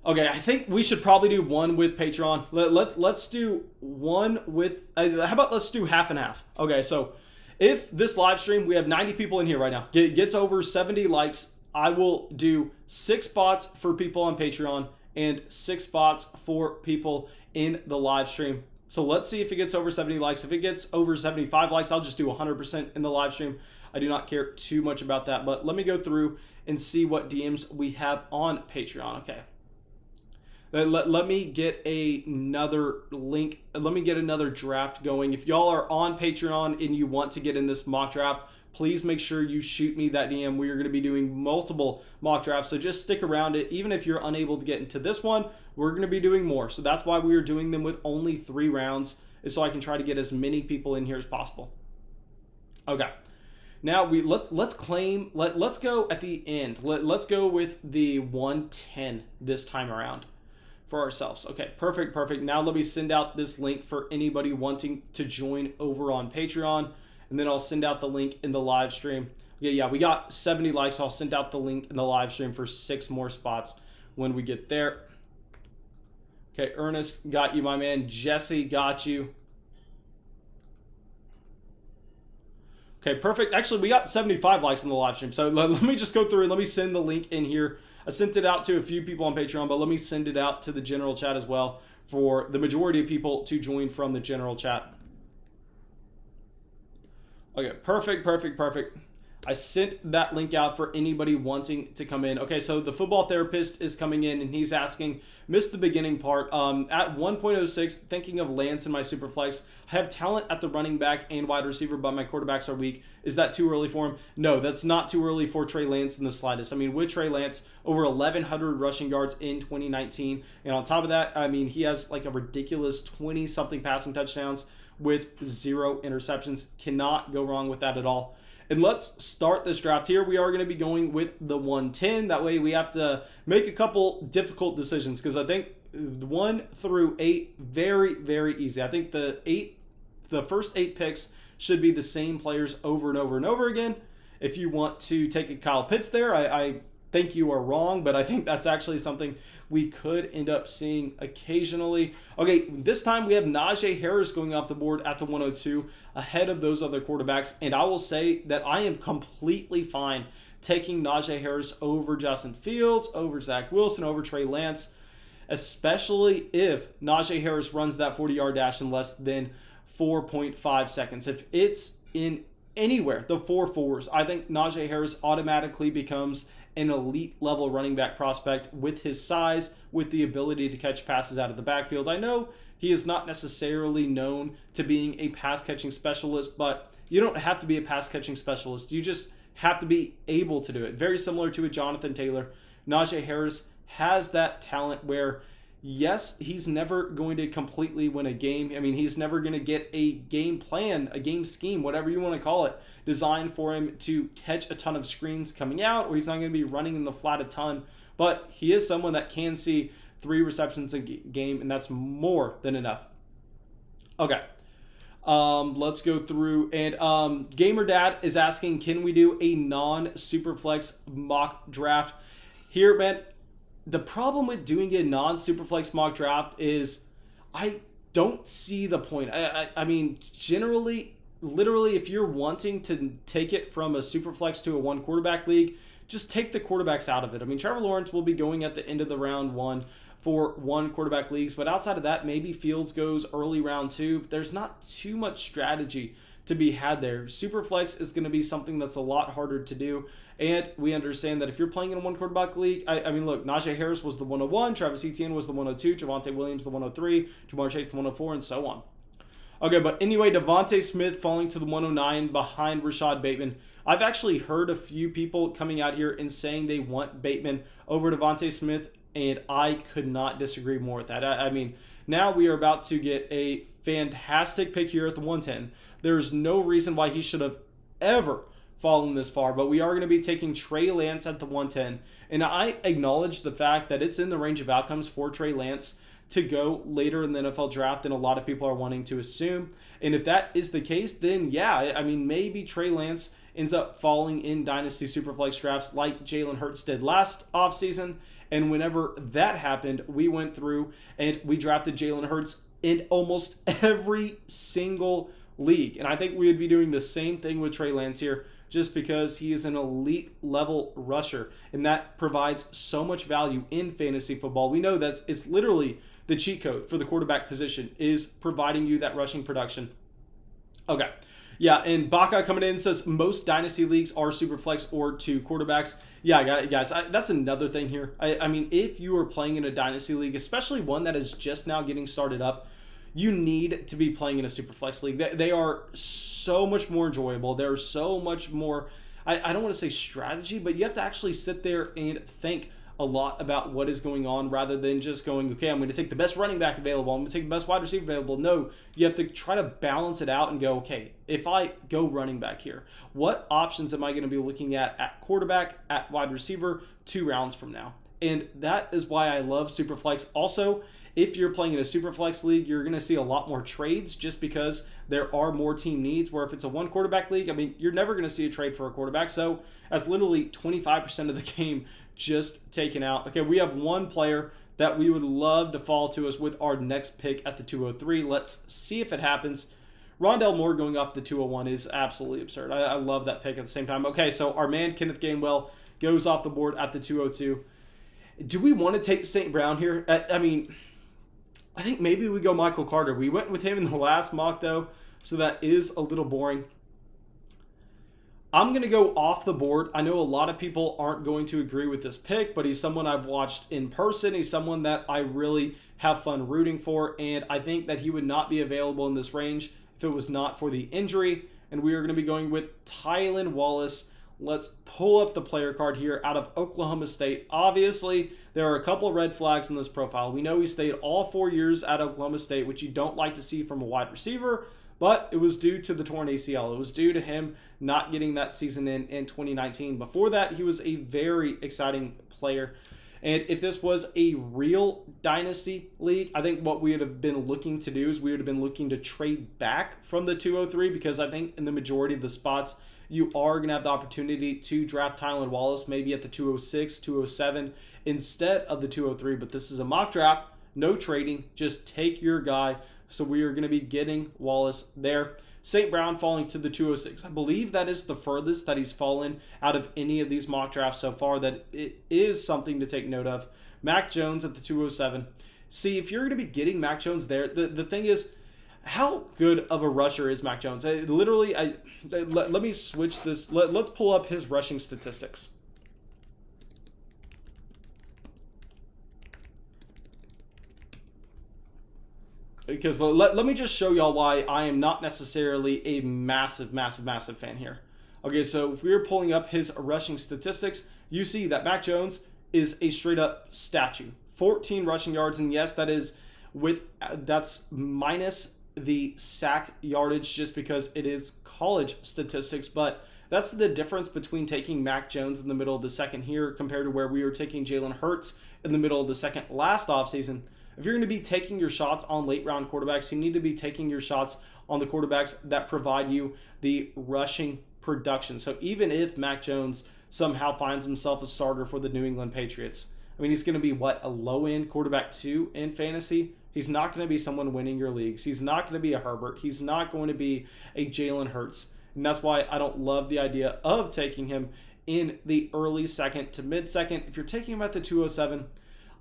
Okay, I think we should probably do one with Patreon. Let's do one with... how about let's do half and half? Okay, so if this live stream, we have 90 people in here right now, gets over 70 likes, I will do 6 spots for people on Patreon and 6 spots for people in the live stream. So let's see if it gets over 70 likes. If it gets over 75 likes, I'll just do 100% in the live stream. I do not care too much about that, but let me go through and see what DMs we have on Patreon. Okay. Let me get another link. Let me get another draft going. If y'all are on Patreon and you want to get in this mock draft, please make sure you shoot me that DM. We are going to be doing multiple mock drafts, so just stick around it. Even if you're unable to get into this one, we're going to be doing more. So that's why we are doing them with only 3 rounds, is so I can try to get as many people in here as possible. Okay. Now let's go at the end. Let's go with the 110 this time around for ourselves. Okay, perfect. Now let me send out this link for anybody wanting to join over on Patreon, and then I'll send out the link in the live stream. Okay, yeah, we got 70 likes, so I'll send out the link in the live stream for 6 more spots when we get there. Okay, Ernest, got you, my man. Jesse, got you. Okay, perfect. Actually, we got 75 likes in the live stream, so let me just go through and let me send the link in here. I sent it out to a few people on Patreon, but let me send it out to the general chat as well for the majority of people to join from the general chat. Okay, perfect. I sent that link out for anybody wanting to come in. Okay, so the football therapist is coming in, and he's asking, missed the beginning part. At 1.06, thinking of Lance in my Superflex. I have talent at the running back and wide receiver, but my quarterbacks are weak. Is that too early for him? No, that's not too early for Trey Lance in the slightest. I mean, with Trey Lance, over 1,100 rushing yards in 2019. And on top of that, I mean, he has like a ridiculous 20-something passing touchdowns with 0 interceptions. Cannot go wrong with that at all. And let's start this draft here. We are going to be going with the 110. That way we have to make a couple difficult decisions, because I think 1 through 8, very easy. I think the first 8 picks should be the same players over and over and over again. If you want to take a Kyle Pitts there, I think you are wrong, but I think that's actually something we could end up seeing occasionally. Okay, this time we have Najee Harris going off the board at the 102 ahead of those other quarterbacks, and I will say that I am completely fine taking Najee Harris over Justin Fields, over Zach Wilson, over Trey Lance, especially if Najee Harris runs that 40-yard dash in less than 4.5 seconds. If it's in anywhere, the 4.4s, I think Najee Harris automatically becomes an elite level running back prospect with his size, with the ability to catch passes out of the backfield. I know he is not necessarily known to being a pass catching specialist, but you don't have to be a pass catching specialist. You just have to be able to do it. Very similar to a Jonathan Taylor. Najee Harris has that talent where, yes, he's never going to completely win a game. I mean, he's never going to get a game plan, a game scheme, whatever you want to call it, designed for him to catch a ton of screens coming out, or he's not going to be running in the flat a ton. But he is someone that can see 3 receptions a game, and that's more than enough. Okay. Let's go through. And Gamer Dad is asking, can we do a non-Superflex mock draft? Here, man, the problem with doing a non-Superflex mock draft is I don't see the point. I mean, generally, literally, if you're wanting to take it from a Superflex to a 1 quarterback league, just take the quarterbacks out of it. I mean, Trevor Lawrence will be going at the end of the round 1 for 1 quarterback leagues, but outside of that, maybe Fields goes early round 2. There's not too much strategy to be had there. Superflex is going to be something that's a lot harder to do, and we understand that if you're playing in a 1 quarterback league, I mean, look, Najee Harris was the 101, Travis Etienne was the 102, Javonte Williams the 103, Jamar Chase the 104, and so on. Okay, but anyway, Devontae Smith falling to the 109 behind Rashad Bateman. I've actually heard a few people coming out here and saying they want Bateman over Devontae Smith, and I could not disagree more with that. I mean, now we are about to get a fantastic pick here at the 110. There's no reason why he should have ever fallen this far, but we are going to be taking Trey Lance at the 110, and I acknowledge the fact that it's in the range of outcomes for Trey Lance to go later in the NFL draft than a lot of people are wanting to assume. And if that is the case, then yeah, I mean, maybe Trey Lance ends up falling in Dynasty Superflex drafts like Jalen Hurts did last offseason. And whenever that happened, we went through and we drafted Jalen Hurts in almost every single league. And I think we would be doing the same thing with Trey Lance here, just because he is an elite level rusher, and that provides so much value in fantasy football. We know that it's literally the cheat code for the quarterback position is providing you that rushing production. Okay. Yeah, and Baca coming in says most dynasty leagues are super flex or 2 quarterbacks. Yeah, guys, that's another thing here. I mean, if you are playing in a dynasty league, especially one that is just now getting started up, you need to be playing in a super flex league. They are so much more enjoyable. They're so much more, I don't want to say strategy, but you have to actually sit there and think a lot about what is going on rather than just going, okay, I'm going to take the best running back available. I'm going to take the best wide receiver available. No, you have to try to balance it out and go, okay, if I go running back here, what options am I going to be looking at quarterback, at wide receiver 2 rounds from now? And that is why I love Superflex. Also, if you're playing in a Superflex league, you're going to see a lot more trades just because there are more team needs, where if it's a 1 quarterback league, I mean, you're never going to see a trade for a quarterback. So that's literally 25% of the game just taken out. Okay, we have one player that we would love to fall to us with our next pick at the 203. Let's see if it happens. Rondell Moore going off the 201 is absolutely absurd. I love that pick at the same time. Okay, so our man Kenneth Gainwell goes off the board at the 202. Do we want to take St. Brown here? I mean, I think maybe we go Michael Carter. We went with him in the last mock, though, so that is a little boring. I'm going to go off the board. I know a lot of people aren't going to agree with this pick, but he's someone I've watched in person. He's someone that I really have fun rooting for, and I think that he would not be available in this range if it was not for the injury. And we are going to be going with Tylan Wallace. Let's pull up the player card here out of Oklahoma State. Obviously, there are a couple of red flags in this profile. We know he stayed all 4 years at Oklahoma State, which you don't like to see from a wide receiver, but it was due to the torn ACL. It was due to him not getting that season in 2019. Before that, he was a very exciting player. And if this was a real dynasty league, I think what we would have been looking to do is we would have been looking to trade back from the 203, because I think in the majority of the spots, you are going to have the opportunity to draft Tylan Wallace maybe at the 206, 207 instead of the 203. But this is a mock draft, no trading, just take your guy. So we are going to be getting Wallace there. St. Brown falling to the 206. I believe that is the furthest that he's fallen out of any of these mock drafts so far, that it is something to take note of. Mac Jones at the 207. See, if you're going to be getting Mac Jones there, the thing is, how good of a rusher is Mac Jones? Let me switch this. Let's pull up his rushing statistics. Because let me just show y'all why I am not necessarily a massive fan here. Okay, so if we are pulling up his rushing statistics, you see that Mac Jones is a straight up statue. 14 rushing yards, and yes, that's minus the sack yardage just because it is college statistics, but that's the difference between taking Mac Jones in the middle of the second here compared to where we were taking Jalen Hurts in the middle of the second last offseason. If you're going to be taking your shots on late round quarterbacks, you need to be taking your shots on the quarterbacks that provide you the rushing production. So even if Mac Jones somehow finds himself a starter for the New England Patriots, I mean, he's going to be, what, a low-end quarterback 2 in fantasy? He's not going to be someone winning your leagues. He's not going to be a Herbert. He's not going to be a Jalen Hurts. And that's why I don't love the idea of taking him in the early second to mid-second. If you're taking him at the 207,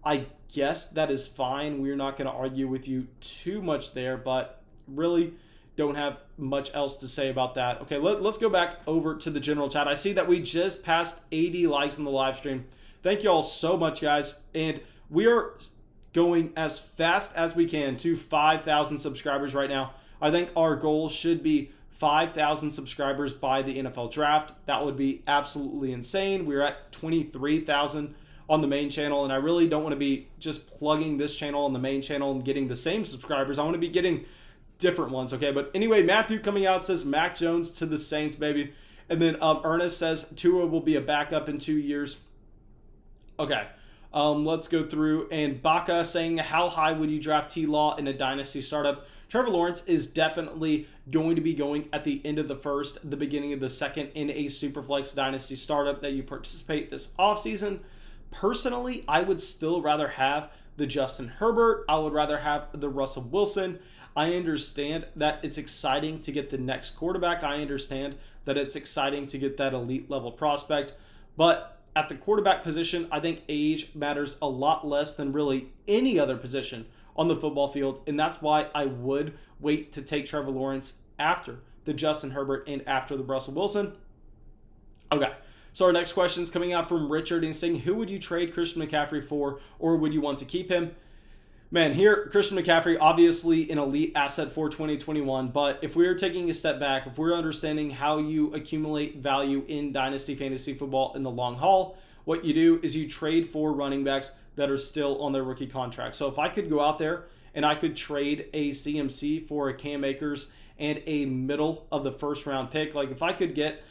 I guess that is fine. We're not going to argue with you too much there, but really don't have much else to say about that. Okay, let's go back over to the general chat. I see that we just passed 80 likes on the live stream. Thank you all so much, guys. And we are going as fast as we can to 5,000 subscribers right now. I think our goal should be 5,000 subscribers by the NFL draft. That would be absolutely insane. We're at 23,000 on the main channel, and I really don't want to be just plugging this channel on the main channel and getting the same subscribers. I want to be getting different ones, okay? But anyway, Matthew coming out says Mac Jones to the Saints, baby. And then Ernest says Tua will be a backup in 2 years. Okay, let's go through. And Baca saying, how high would you draft T-Law in a dynasty startup? Trevor Lawrence is definitely going to be going at the end of the first, the beginning of the second in a Superflex dynasty startup that you participate this offseason. Personally, I would still rather have the Justin Herbert. I would rather have the Russell Wilson. I understand that it's exciting to get the next quarterback. I understand that it's exciting to get that elite level prospect. But at the quarterback position, I think age matters a lot less than really any other position on the football field, and that's why I would wait to take Trevor Lawrence after the Justin Herbert and after the Russell Wilson. Okay, so our next question is coming out from Richard and saying, who would you trade Christian McCaffrey for, or would you want to keep him? Man, here, Christian McCaffrey, obviously an elite asset for 2021, but if we're taking a step back, if we're understanding how you accumulate value in Dynasty Fantasy Football in the long haul, what you do is you trade for running backs that are still on their rookie contract. So if I could go out there and I could trade a CMC for a Cam Akers and a middle of the first round pick, like if I could get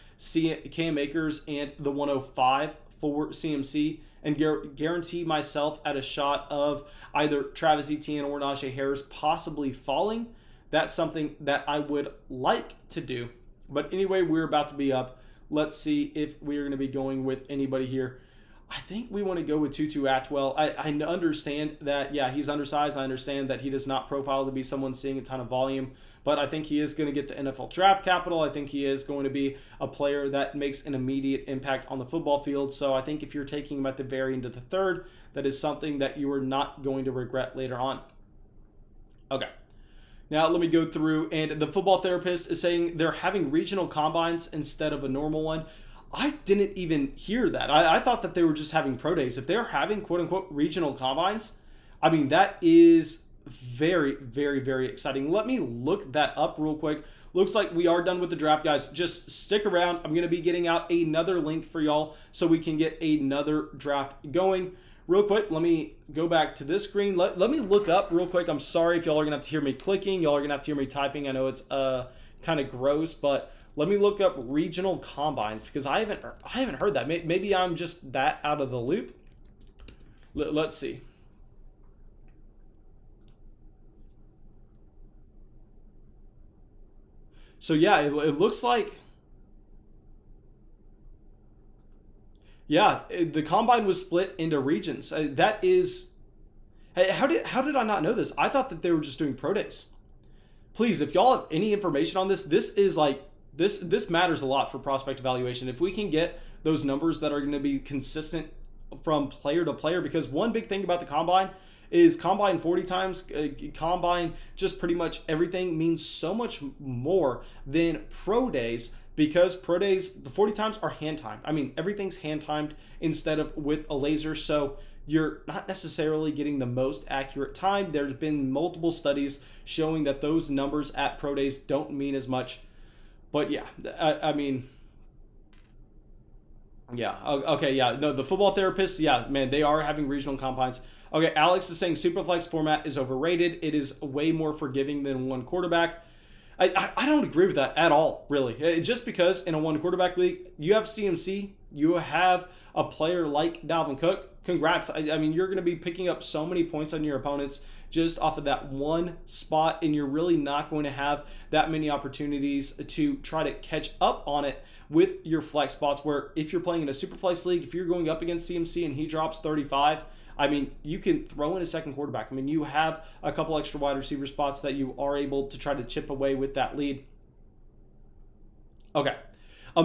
Cam Akers and the 105 for CMC and guarantee myself at a shot of either Travis Etienne or Najee Harris possibly falling, that's something that I would like to do. But anyway, we're about to be up. Let's see if we're going to be going with anybody here. I think we want to go with Tutu Atwell. I understand that, yeah, he's undersized. I understand that he does not profile to be someone seeing a ton of volume, but I think he is going to get the NFL draft capital. I think he is going to be a player that makes an immediate impact on the football field. So I think if you're taking him at the very end of the third, that is something that you are not going to regret later on. Okay. Now let me go through, and the football therapist is saying they're having regional combines instead of a normal one. I didn't even hear that. I thought that they were just having pro days. If they're having quote-unquote regional combines, I mean, that is very, very, very exciting. Let me look that up real quick. Looks like we are done with the draft, guys. Just stick around. I'm going to be getting out another link for y'all so we can get another draft going. Real quick, let me go back to this screen. Let me look up real quick. I'm sorry if y'all are going to have to hear me clicking. Y'all are going to have to hear me typing. I know it's kind of gross, but let me look up regional combines because I haven't heard that. Maybe I'm just that out of the loop. Let's see. So yeah, it looks like, yeah, the combine was split into regions. That is, how did I not know this? I thought that they were just doing pro days. Please, if y'all have any information on this, this is like, this matters a lot for prospect evaluation. If we can get those numbers that are going to be consistent from player to player, because one big thing about the combine is combine 40 times, combine just pretty much everything means so much more than pro days, because pro days, the 40 times are hand timed. I mean, everything's hand timed instead of with a laser. So you're not necessarily getting the most accurate time. There's been multiple studies showing that those numbers at pro days don't mean as much. But yeah, I mean, yeah, okay, yeah, no, the football therapists, yeah, man, they are having regional combines. Okay, Alex is saying Superflex format is overrated. It is way more forgiving than one quarterback. I don't agree with that at all, really. Just because in a one quarterback league, you have CMC, you have a player like Dalvin Cook. Congrats. I mean, you're going to be picking up so many points on your opponents just off of that one spot, and you're really not going to have that many opportunities to try to catch up on it with your flex spots, where if you're playing in a super flex league, if you're going up against CMC and he drops 35, I mean, you can throw in a second quarterback. I mean, you have a couple extra wide receiver spots that you are able to try to chip away with that lead. Okay.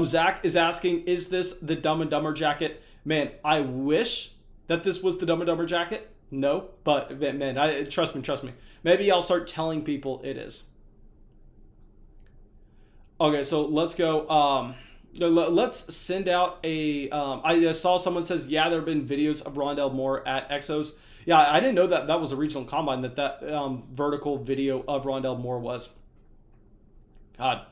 Zach is asking, is this the Dumb and Dumber jacket? Man, I wish that this was the Dumb and Dumber jacket. No, but man, trust me. Maybe I'll start telling people it is. Okay, so let's go. Let's send out a. I saw someone says, yeah, there have been videos of Rondale Moore at Exos. Yeah, I didn't know that was a regional combine, that vertical video of Rondale Moore was. God.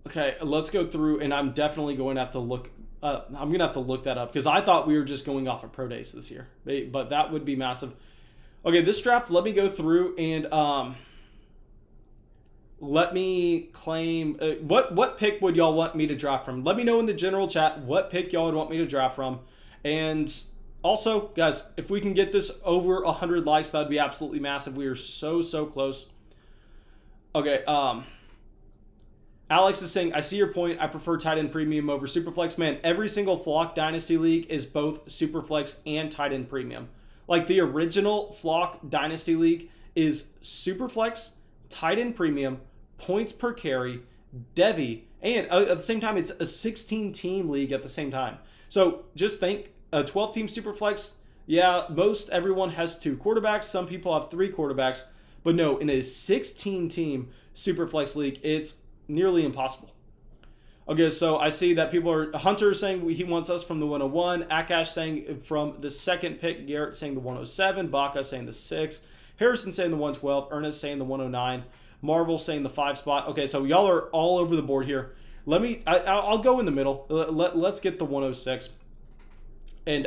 Okay, let's go through, and I'm definitely going to have to look. I'm going to have to look that up because I thought we were just going off of pro days this year, but that would be massive. Okay, this draft, let me go through and let me claim what pick would y'all want me to draft from? Let me know in the general chat what pick y'all would want me to draft from. And also, guys, if we can get this over 100 likes, that would be absolutely massive. We are so close. Okay, Alex is saying, I see your point. I prefer tight end premium over Superflex. Man, every single Flock Dynasty League is both Superflex and tight end premium. Like the original Flock Dynasty League is Superflex, tight end premium, points per carry, Devy, and at the same time, it's a 16-team league at the same time. So just think, a 12-team Superflex, Yeah, most everyone has 2 quarterbacks. Some people have 3 quarterbacks. But no, in a 16-team Superflex League, it's nearly impossible. Okay, so I see that people are... Hunter saying he wants us from the 101. Akash saying from the 2nd pick. Garrett saying the 107. Baca saying the 6. Harrison saying the 112. Ernest saying the 109. Marvel saying the 5 spot. Okay, so y'all are all over the board here. I'll go in the middle. Let's get the 106. And,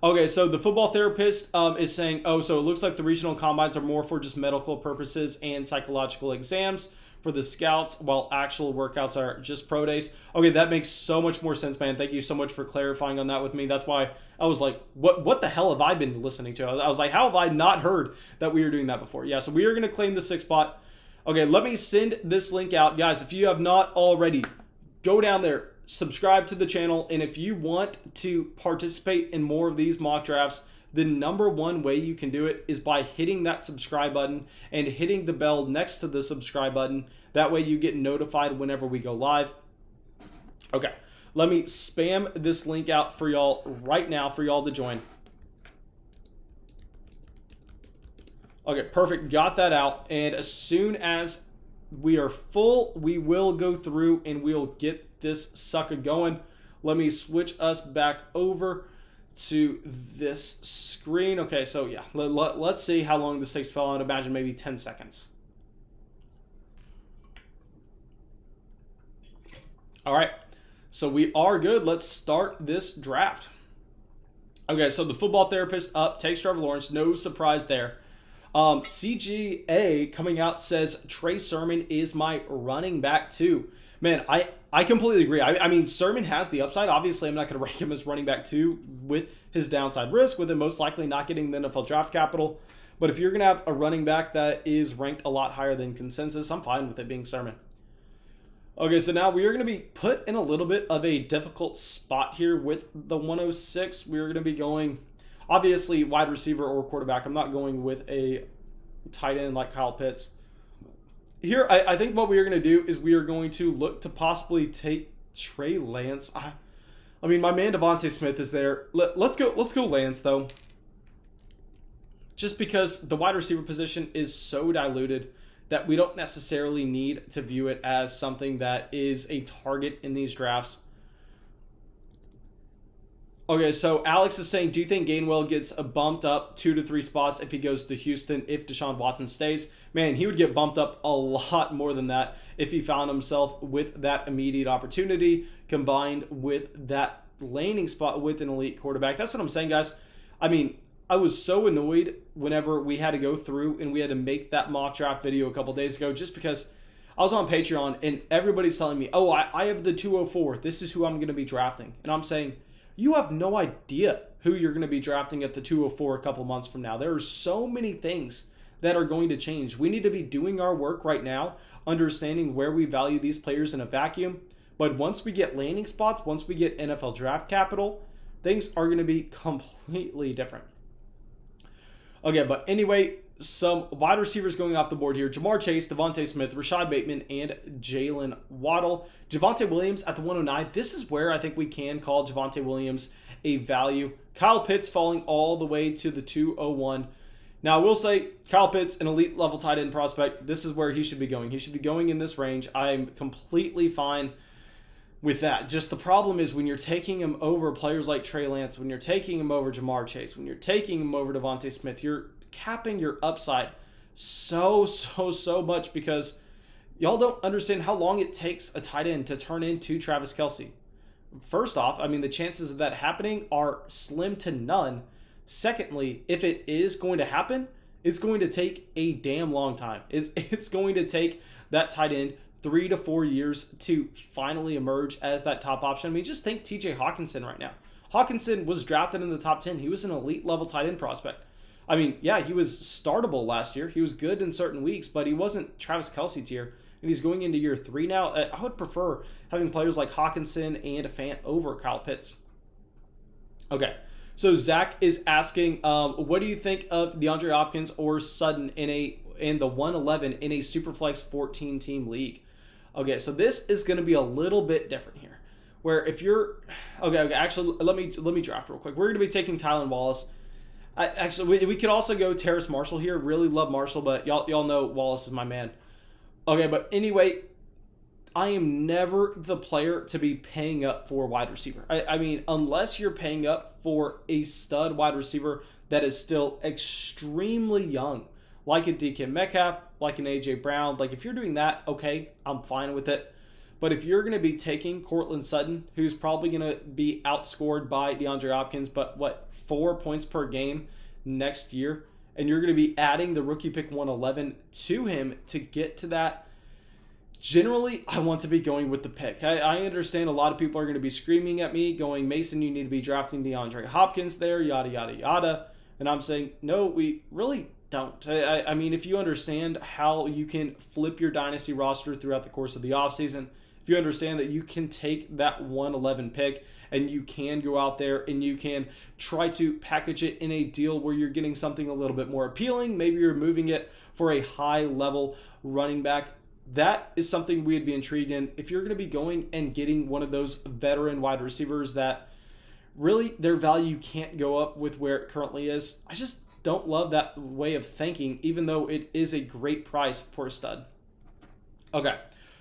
okay, so the football therapist is saying, oh, so it looks like the regional combines are more for just medical purposes and psychological exams for the scouts, while actual workouts are just pro days. Okay, that makes so much more sense, man. Thank you so much for clarifying on that with me. That's why I was like, what the hell have I been listening to? I was like, how have I not heard that we were doing that before? Yeah, so we are going to claim the 6th spot. Okay, let me send this link out. Guys, if you have not already, go down there. Subscribe to the channel, and if you want to participate in more of these mock drafts, the #1 way you can do it is by hitting that subscribe button and hitting the bell next to the subscribe button. That way you get notified whenever we go live. Okay, let me spam this link out for y'all right now for y'all to join. Okay, perfect, got that out, and as soon as we are full, we will go through and we'll get this sucker going. Let me switch us back over to this screen. Okay, so yeah, let's see how long this takes. I'd imagine maybe 10 seconds. All right, so we are good. Let's start this draft. Okay, so the football therapist up takes Trevor Lawrence. No surprise there. CGA coming out says Trey Sermon is my running back too. Man, I completely agree. I mean, Sermon has the upside. Obviously, I'm not going to rank him as running back 2 with his downside risk, with him most likely not getting the NFL draft capital. But if you're going to have a running back that is ranked a lot higher than consensus, I'm fine with it being Sermon. Okay, so now we are going to be put in a little bit of a difficult spot here with the 106. We are going to be going, obviously, wide receiver or quarterback. I'm not going with a tight end like Kyle Pitts. Here, I think what we are going to do is we are going to look to possibly take Trey Lance. I mean, my man Devontae Smith is there. Let's go Lance, though. Just because the wide receiver position is so diluted that we don't necessarily need to view it as something that is a target in these drafts. Okay, so Alex is saying, do you think Gainwell gets bumped up 2 to 3 spots if he goes to Houston if Deshaun Watson stays? Man, he would get bumped up a lot more than that if he found himself with that immediate opportunity combined with that landing spot with an elite quarterback. That's what I'm saying, guys. I mean, I was so annoyed whenever we had to go through and we had to make that mock draft video a couple days ago just because I was on Patreon and everybody's telling me, oh, I have the 204. This is who I'm going to be drafting. And I'm saying, you have no idea who you're going to be drafting at the 204 a couple months from now. There are so many things that are going to change. We need to be doing our work right now, understanding where we value these players in a vacuum. But once we get landing spots, once we get NFL draft capital, things are going to be completely different. Okay, but anyway, some wide receivers going off the board here. Jamar Chase, Devontae Smith, Rashad Bateman, and Jalen Waddle. Javonte Williams at the 109. This is where I think we can call Javonte Williams a value. Kyle Pitts falling all the way to the 201. Now, I will say, Kyle Pitts, an elite level tight end prospect, this is where he should be going. He should be going in this range. I'm completely fine with that. Just the problem is when you're taking him over players like Trey Lance, when you're taking him over Jamar Chase, when you're taking him over Devontae Smith, you're capping your upside so much because y'all don't understand how long it takes a tight end to turn into Travis Kelce. First off, I mean, the chances of that happening are slim to none. Secondly, if it is going to happen, it's going to take a damn long time. It's going to take that tight end 3 to 4 years to finally emerge as that top option. I mean, just think TJ Hawkinson right now. Hawkinson was drafted in the top 10. He was an elite level tight end prospect. I mean, yeah, he was startable last year. He was good in certain weeks, but he wasn't Travis Kelce tier. And he's going into year 3 now. I would prefer having players like Hawkinson and Fant over Kyle Pitts. Okay, so Zach is asking, what do you think of DeAndre Hopkins or Sutton in the 111 in a Superflex 14-team league? Okay, so this is going to be a little bit different here. where if you're okay, actually let me draft real quick. We're going to be taking Tylan Wallace. Actually, we could also go Terrace Marshall here. Really love Marshall, but y'all know Wallace is my man. Okay, but anyway, I am never the player to be paying up for a wide receiver. I mean, unless you're paying up for a stud wide receiver that is still extremely young, like a DK Metcalf, like an AJ Brown. Like, if you're doing that, okay, I'm fine with it. But if you're going to be taking Courtland Sutton, who's probably going to be outscored by DeAndre Hopkins, but 4 points per game next year, and you're going to be adding the rookie pick 111 to him to get to that, generally, I want to be going with the pick. I understand a lot of people are going to be screaming at me, going, Mason, you need to be drafting DeAndre Hopkins there, yada, yada, yada. And I'm saying, no, we really don't. I mean, if you understand how you can flip your dynasty roster throughout the course of the offseason, if you understand that you can take that 111 pick and you can go out there and you can try to package it in a deal where you're getting something a little bit more appealing, maybe you're moving it for a high-level running back, that is something we'd be intrigued in. If you're going to be going and getting one of those veteran wide receivers that really their value can't go up with where it currently is, I just don't love that way of thinking, even though it is a great price for a stud. Okay,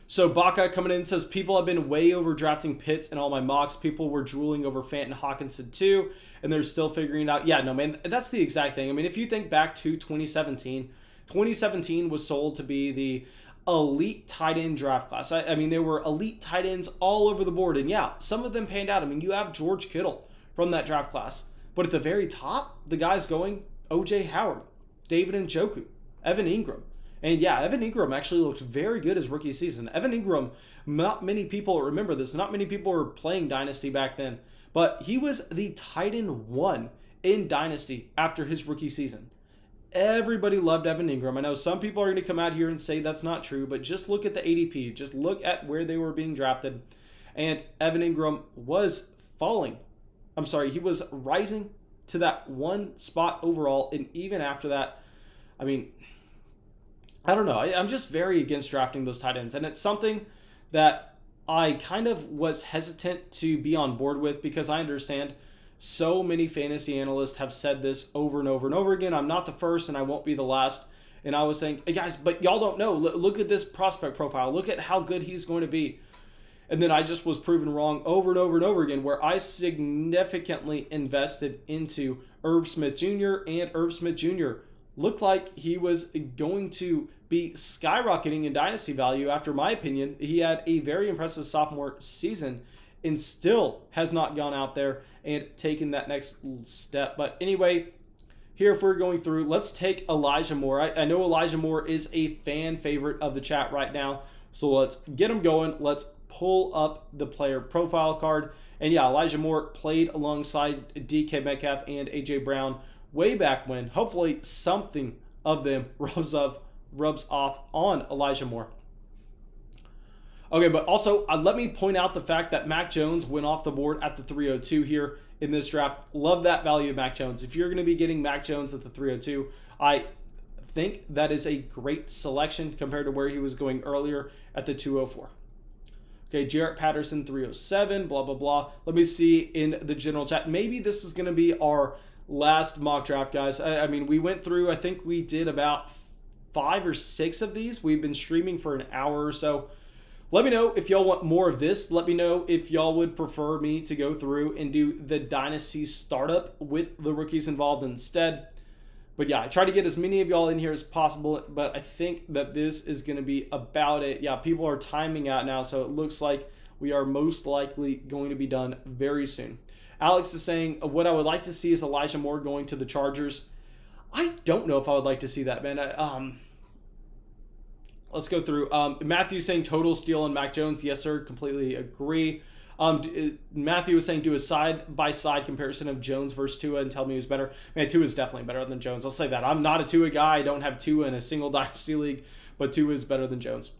so Baca coming in says, people have been way overdrafting Pitts in all my mocks. People were drooling over Fant and Hawkinson too, and they're still figuring it out. Yeah, no, man, that's the exact thing. I mean, if you think back to 2017 was sold to be the elite tight end draft class. I mean, there were elite tight ends all over the board, and yeah, some of them panned out. I mean, you have George Kittle from that draft class, but at the very top, the guys going O.J. Howard, David Njoku, Evan Ingram. And yeah, Evan Ingram actually looked very good his rookie season. Evan Ingram, not many people remember this. Not many people were playing Dynasty back then, but he was the tight end 1 in Dynasty after his rookie season. Everybody loved Evan Ingram. I know some people are going to come out here and say that's not true, but just look at the ADP. Just look at where they were being drafted. And Evan Ingram was falling. I'm sorry, he was rising to that 1 spot overall. And even after that, I mean, I don't know. I'm just very against drafting those tight ends. And it's something that I kind of was hesitant to be on board with, because I understand so many fantasy analysts have said this over and over and over again. I'm not the first and I won't be the last. And I was saying, hey guys, but y'all don't know. Look at this prospect profile. Look at how good he's going to be. And then I just was proven wrong over and over and over again, where I significantly invested into Irv Smith Jr. and Irv Smith Jr. looked like he was going to be skyrocketing in dynasty value. After my opinion, he had a very impressive sophomore season and still has not gone out there and taken that next step. But anyway, here if we're going through, let's take Elijah Moore. I know Elijah Moore is a fan favorite of the chat right now, so let's get him going. Let's pull up the player profile card. And yeah, Elijah Moore played alongside DK Metcalf and AJ Brown way back when. Hopefully something of them rubs off on Elijah Moore. Okay, but also let me point out the fact that Mac Jones went off the board at the 302 here in this draft. Love that value of Mac Jones. If you're going to be getting Mac Jones at the 302, I think that is a great selection compared to where he was going earlier at the 204. Okay, Jarrett Patterson, 307, blah, blah, blah. Let me see in the general chat. Maybe this is going to be our last mock draft, guys. I mean, we went through, I think we did about 5 or 6 of these. We've been streaming for an hour or so. Let me know if y'all want more of this. Let me know if y'all would prefer me to go through and do the Dynasty startup with the rookies involved instead. But yeah, I try to get as many of y'all in here as possible, but I think that this is going to be about it. Yeah, people are timing out now, so it looks like we are most likely going to be done very soon. Alex is saying, what I would like to see is Elijah Moore going to the Chargers. I don't know if I would like to see that, man. Let's go through. Matthew saying total steal on Mac Jones. Yes, sir. Completely agree. Matthew was saying do a side-by-side comparison of Jones versus Tua and tell me who's better. Man, Tua is definitely better than Jones. I'll say that. I'm not a Tua guy. I don't have Tua in a single dynasty league, but Tua is better than Jones.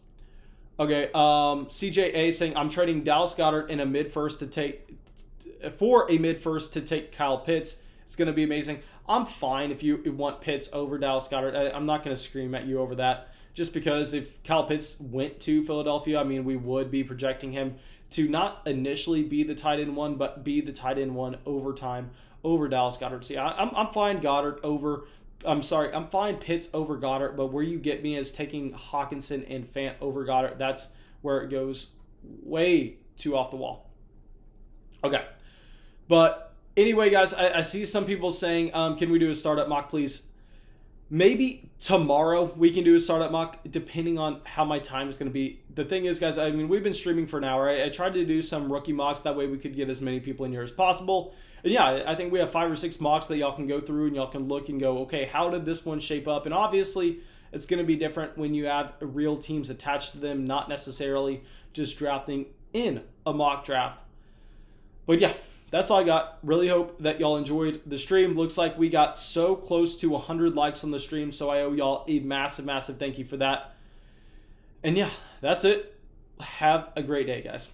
Okay. CJA saying I'm trading Dallas Goedert in a mid-first to take Kyle Pitts. It's going to be amazing. I'm fine if you want Pitts over Dallas Goedert. I'm not going to scream at you over that. Just because if Kyle Pitts went to Philadelphia, I mean, we would be projecting him to not initially be the tight end 1, but be the tight end 1 over time over Dallas Goedert. See, I'm fine I'm fine Pitts over Goddard, but where you get me is taking Hawkinson and Fant over Goddard. That's where it goes way too off the wall. Okay. But anyway, guys, I see some people saying, can we do a startup mock, please? Maybe tomorrow we can do a startup mock, depending on how my time is going to be. The thing is, guys, I mean, we've been streaming for an hour. I tried to do some rookie mocks. That way we could get as many people in here as possible. And yeah, I think we have 5 or 6 mocks that y'all can go through and y'all can look and go, okay, how did this one shape up? And obviously, it's going to be different when you have real teams attached to them, not necessarily just drafting in a mock draft. But yeah, that's all I got. Really hope that y'all enjoyed the stream. Looks like we got so close to 100 likes on the stream, so I owe y'all a massive, massive thank you for that. And yeah, that's it. Have a great day, guys.